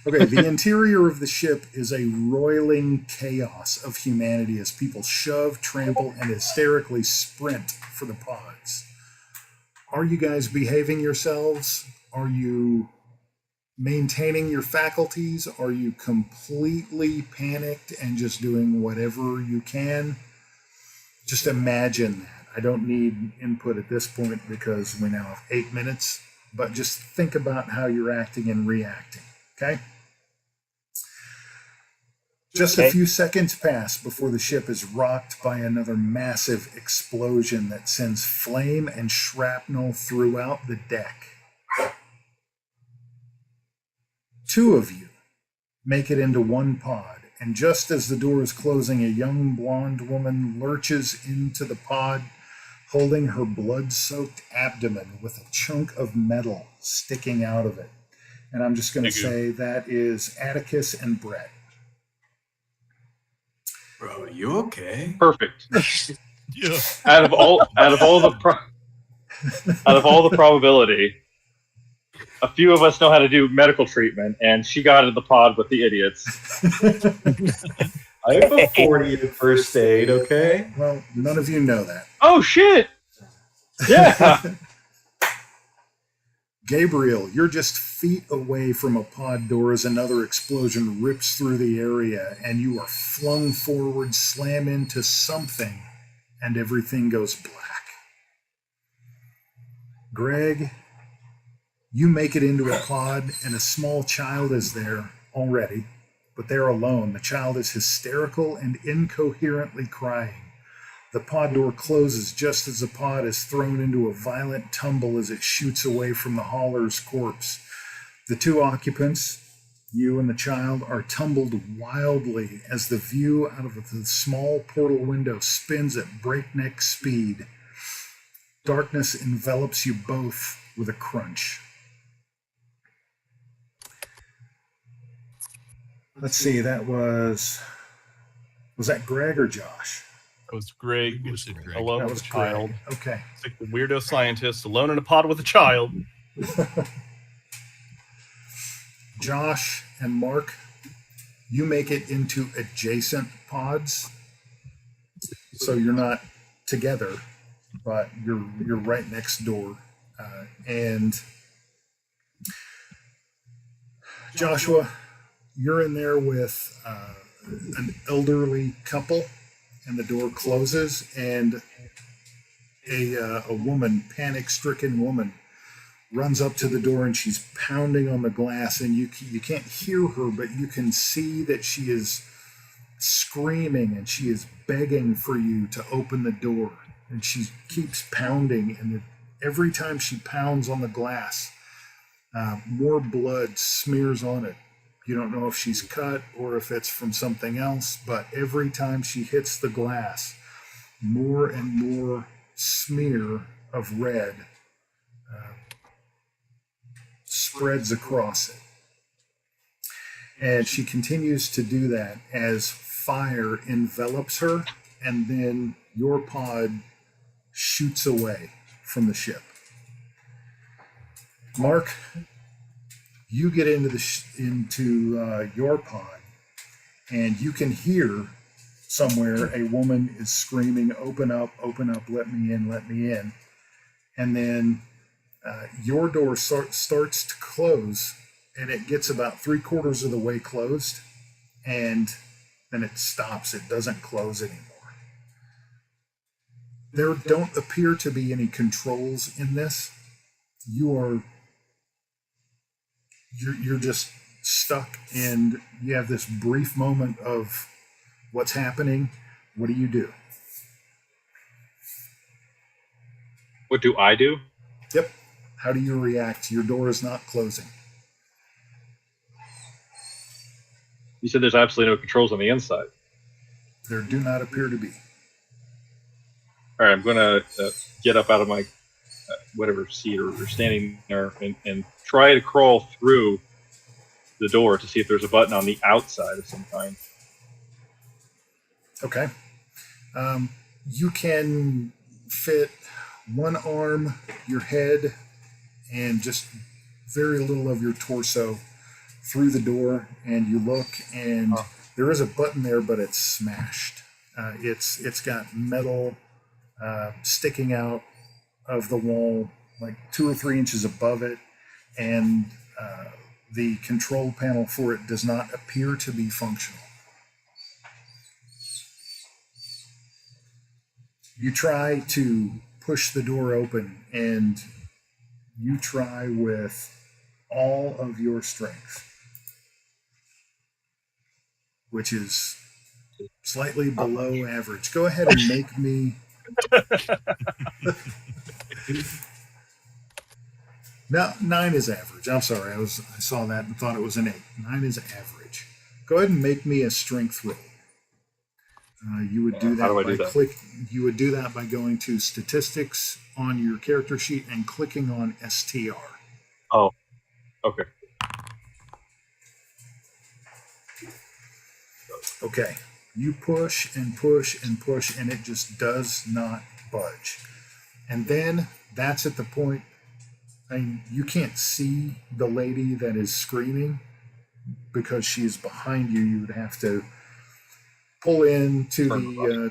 Okay, the interior of the ship is a roiling chaos of humanity as people shove, trample, and hysterically sprint for the pods. Are you guys behaving yourselves? Are you maintaining your faculties? Are you completely panicked and just doing whatever you can? Just imagine that. I don't need input at this point because we now have 8 minutes, but just think about how you're acting and reacting, okay? Just a few seconds pass before the ship is rocked by another massive explosion that sends flame and shrapnel throughout the deck. 2 of you make it into one pod, and just as the door is closing, a young blonde woman lurches into the pod, holding her blood-soaked abdomen with a chunk of metal sticking out of it. And I'm just going to say that is Atticus and Brett. Bro, you okay? Perfect. Yeah. Out of all the probability, a few of us know how to do medical treatment, and she got in the pod with the idiots. I have a 40 in first aid, okay? Well, none of you know that. Oh shit! Yeah. Gabriel, you're just feet away from a pod door as another explosion rips through the area, and you are flung forward, slam into something, and everything goes black. Greg, you make it into a pod, and a small child is there already, but they're alone. The child is hysterical and incoherently crying. The pod door closes just as the pod is thrown into a violent tumble as it shoots away from the hauler's corpse. The 2 occupants, you and the child, are tumbled wildly as the view out of the small portal window spins at breakneck speed. Darkness envelops you both with a crunch. Let's see, that was that Greg or Josh? It was Greg, Who said Greg? alone That with was a child. Greg. Okay. It's like the weirdo scientist alone in a pod with a child. Josh and Mark, you make it into adjacent pods, so you're not together, but you're right next door. And Joshua, you're in there with an elderly couple, and the door closes, and a woman, panic-stricken woman, runs up to the door, and she's pounding on the glass, and you can't hear her, but you can see that she is screaming, and she is begging for you to open the door, and she keeps pounding, and every time she pounds on the glass, more blood smears on it. You don't know if she's cut or if it's from something else, but every time she hits the glass, more and more smear of red spreads across it. And she continues to do that as fire envelops her, and then your pod shoots away from the ship. Mark, you get into your pod, and you can hear somewhere, a woman is screaming, open up, let me in, let me in. And then your door starts to close, and it gets about 3/4 of the way closed, and then it stops. It doesn't close anymore. There don't appear to be any controls in this. You're just stuck, and you have this brief moment of what's happening. What do you do? What do I do? Yep. How do you react? Your door is not closing. You said there's absolutely no controls on the inside. There do not appear to be. All right, I'm going to get up out of my whatever seat or standing there and try to crawl through the door to see if there's a button on the outside of some kind. Okay. You can fit one arm, your head, and just very little of your torso through the door, and you look, and there is a button there, but it's smashed. It's got metal sticking out of the wall like 2 or 3 inches above it, and the control panel for it does not appear to be functional. You try to push the door open, and you try with all of your strength, which is slightly below average. Go ahead and make me... No, 9 is average. I'm sorry. I saw that and thought it was an 8. 9 is average. Go ahead and make me a strength roll. You would do that You would do that by going to statistics on your character sheet and clicking on STR. Oh, okay. Okay. You push and push and push, and it just does not budge. And then that's at the point, I mean, you can't see the lady that is screaming because she's behind you. You would have to pull in to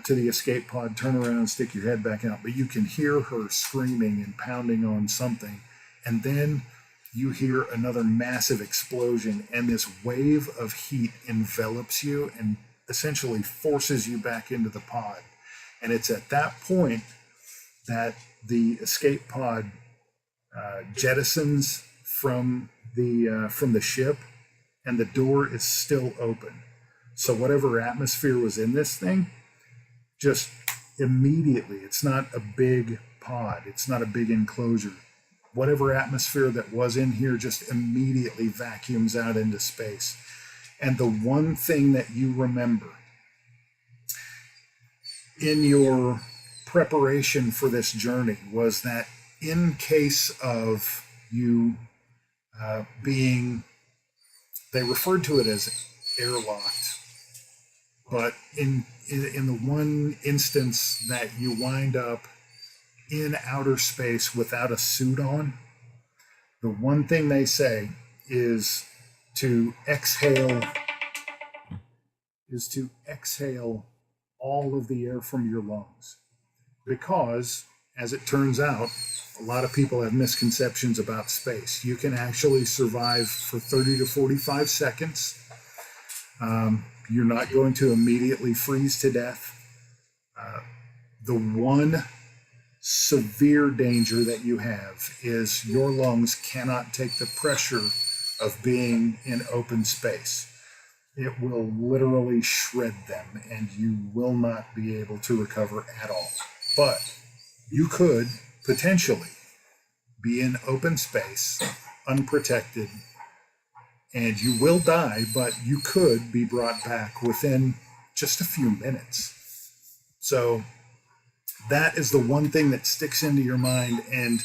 the escape pod, turn around, and stick your head back out. But you can hear her screaming and pounding on something, and then you hear another massive explosion, and this wave of heat envelops you and essentially forces you back into the pod. And it's at that point that the escape pod jettisons from the ship, and the door is still open. So whatever atmosphere was in this thing, just immediately, it's not a big pod, it's not a big enclosure. Whatever atmosphere that was in here just immediately vacuums out into space. And the one thing that you remember in your preparation for this journey was that in case of you being, they referred to it as airlocked, but in the one instance that you wind up in outer space without a suit on, the one thing they say is to exhale all of the air from your lungs. Because, as it turns out, a lot of people have misconceptions about space. You can actually survive for 30 to 45 seconds. You're not going to immediately freeze to death. The one severe danger that you have is your lungs cannot take the pressure of being in open space. It will literally shred them, and you will not be able to recover at all. But you could potentially be in open space, unprotected, and you will die, but you could be brought back within just a few minutes. So that is the one thing that sticks into your mind, and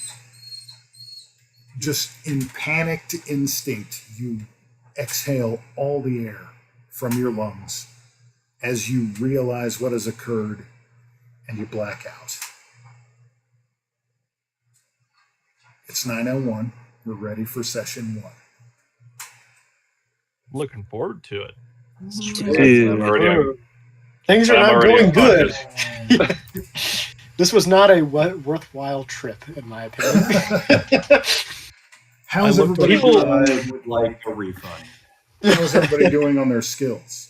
just in panicked instinct, you exhale all the air from your lungs as you realize what has occurred, and you black out. It's 9:01. We're ready for session 1. Looking forward to it. Already Things are I'm not already going good. unconscious. This was not a worthwhile trip, in my opinion. How's I looked everybody People doing? would like a refund. How's everybody doing on their skills?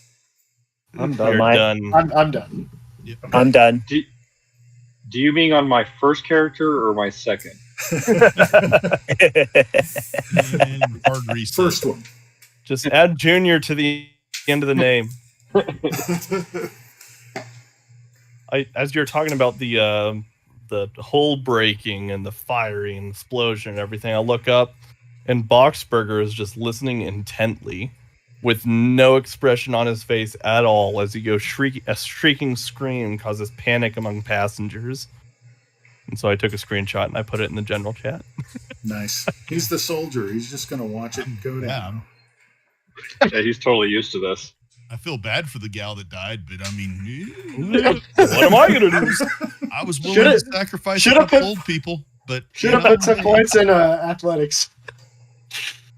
I'm You're done. mine. I'm done. Yep. Okay. I'm done. Do you mean on my first character or my second? And hard reset. First one. Just add Junior to the end of the name. As you're talking about the hole breaking and the firing and explosion and everything, I look up and Boxberger is just listening intently with no expression on his face at all as he goes a shrieking scream causes panic among passengers. And so I took a screenshot and I put it in the general chat. Nice. He's the soldier. He's just going to watch it go down. Yeah, he's totally used to this. I feel bad for the gal that died, but I mean, What am I gonna do? I was willing to sacrifice a couple old people, but Should have put some points in athletics.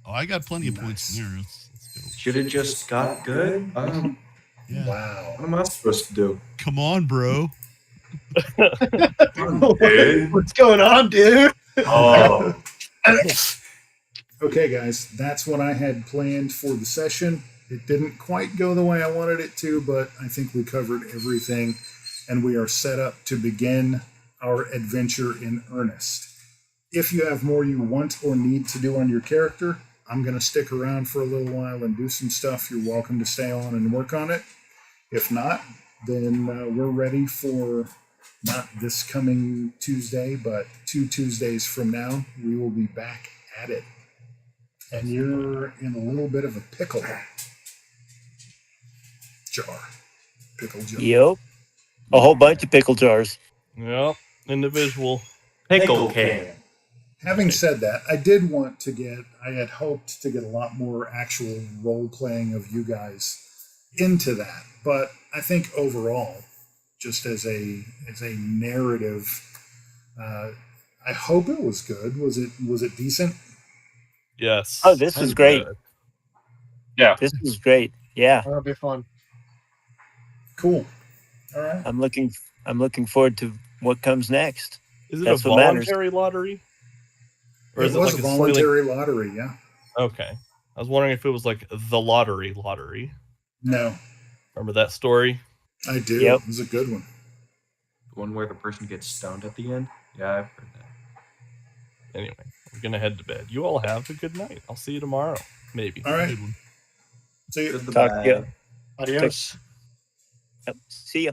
Oh, I got plenty of points in there. Let's go. Should have just got good. Yeah. Wow. What am I supposed to do? Come on, bro. What's going on, dude? Oh, Okay, guys, that's what I had planned for the session. It didn't quite go the way I wanted it to, but I think we covered everything, and we are set up to begin our adventure in earnest. If you have more you want or need to do on your character, I'm going to stick around for a little while and do some stuff. You're welcome to stay on and work on it. If not, then we're ready for not this coming Tuesday, but 2 Tuesdays from now. We will be back at it. And you're in a little bit of a pickle jar. Pickle jar. Yep. A whole bunch of pickle jars. Yep, individual. pickle can. Having said that, I had hoped to get a lot more actual role playing of you guys into that. But I think overall, just as a narrative, I hope it was good. Was it decent? Yes. Oh, this was great. Good. Yeah. This was great. Yeah, That'll be fun. Cool. All right. I'm looking forward to what comes next. Is it That's a what matters. voluntary lottery? Or It is it was like a silly- voluntary lottery, yeah. Okay. I was wondering if it was like the lottery. No, Remember that story? I do. Yep. It was a good one. The one where the person gets stoned at the end? Yeah, I've heard that. Anyway, we're going to head to bed. You all have a good night. I'll see you tomorrow. Maybe. All right. Good one. See you. Goodbye. Talk to you. Adios. Yep. See ya.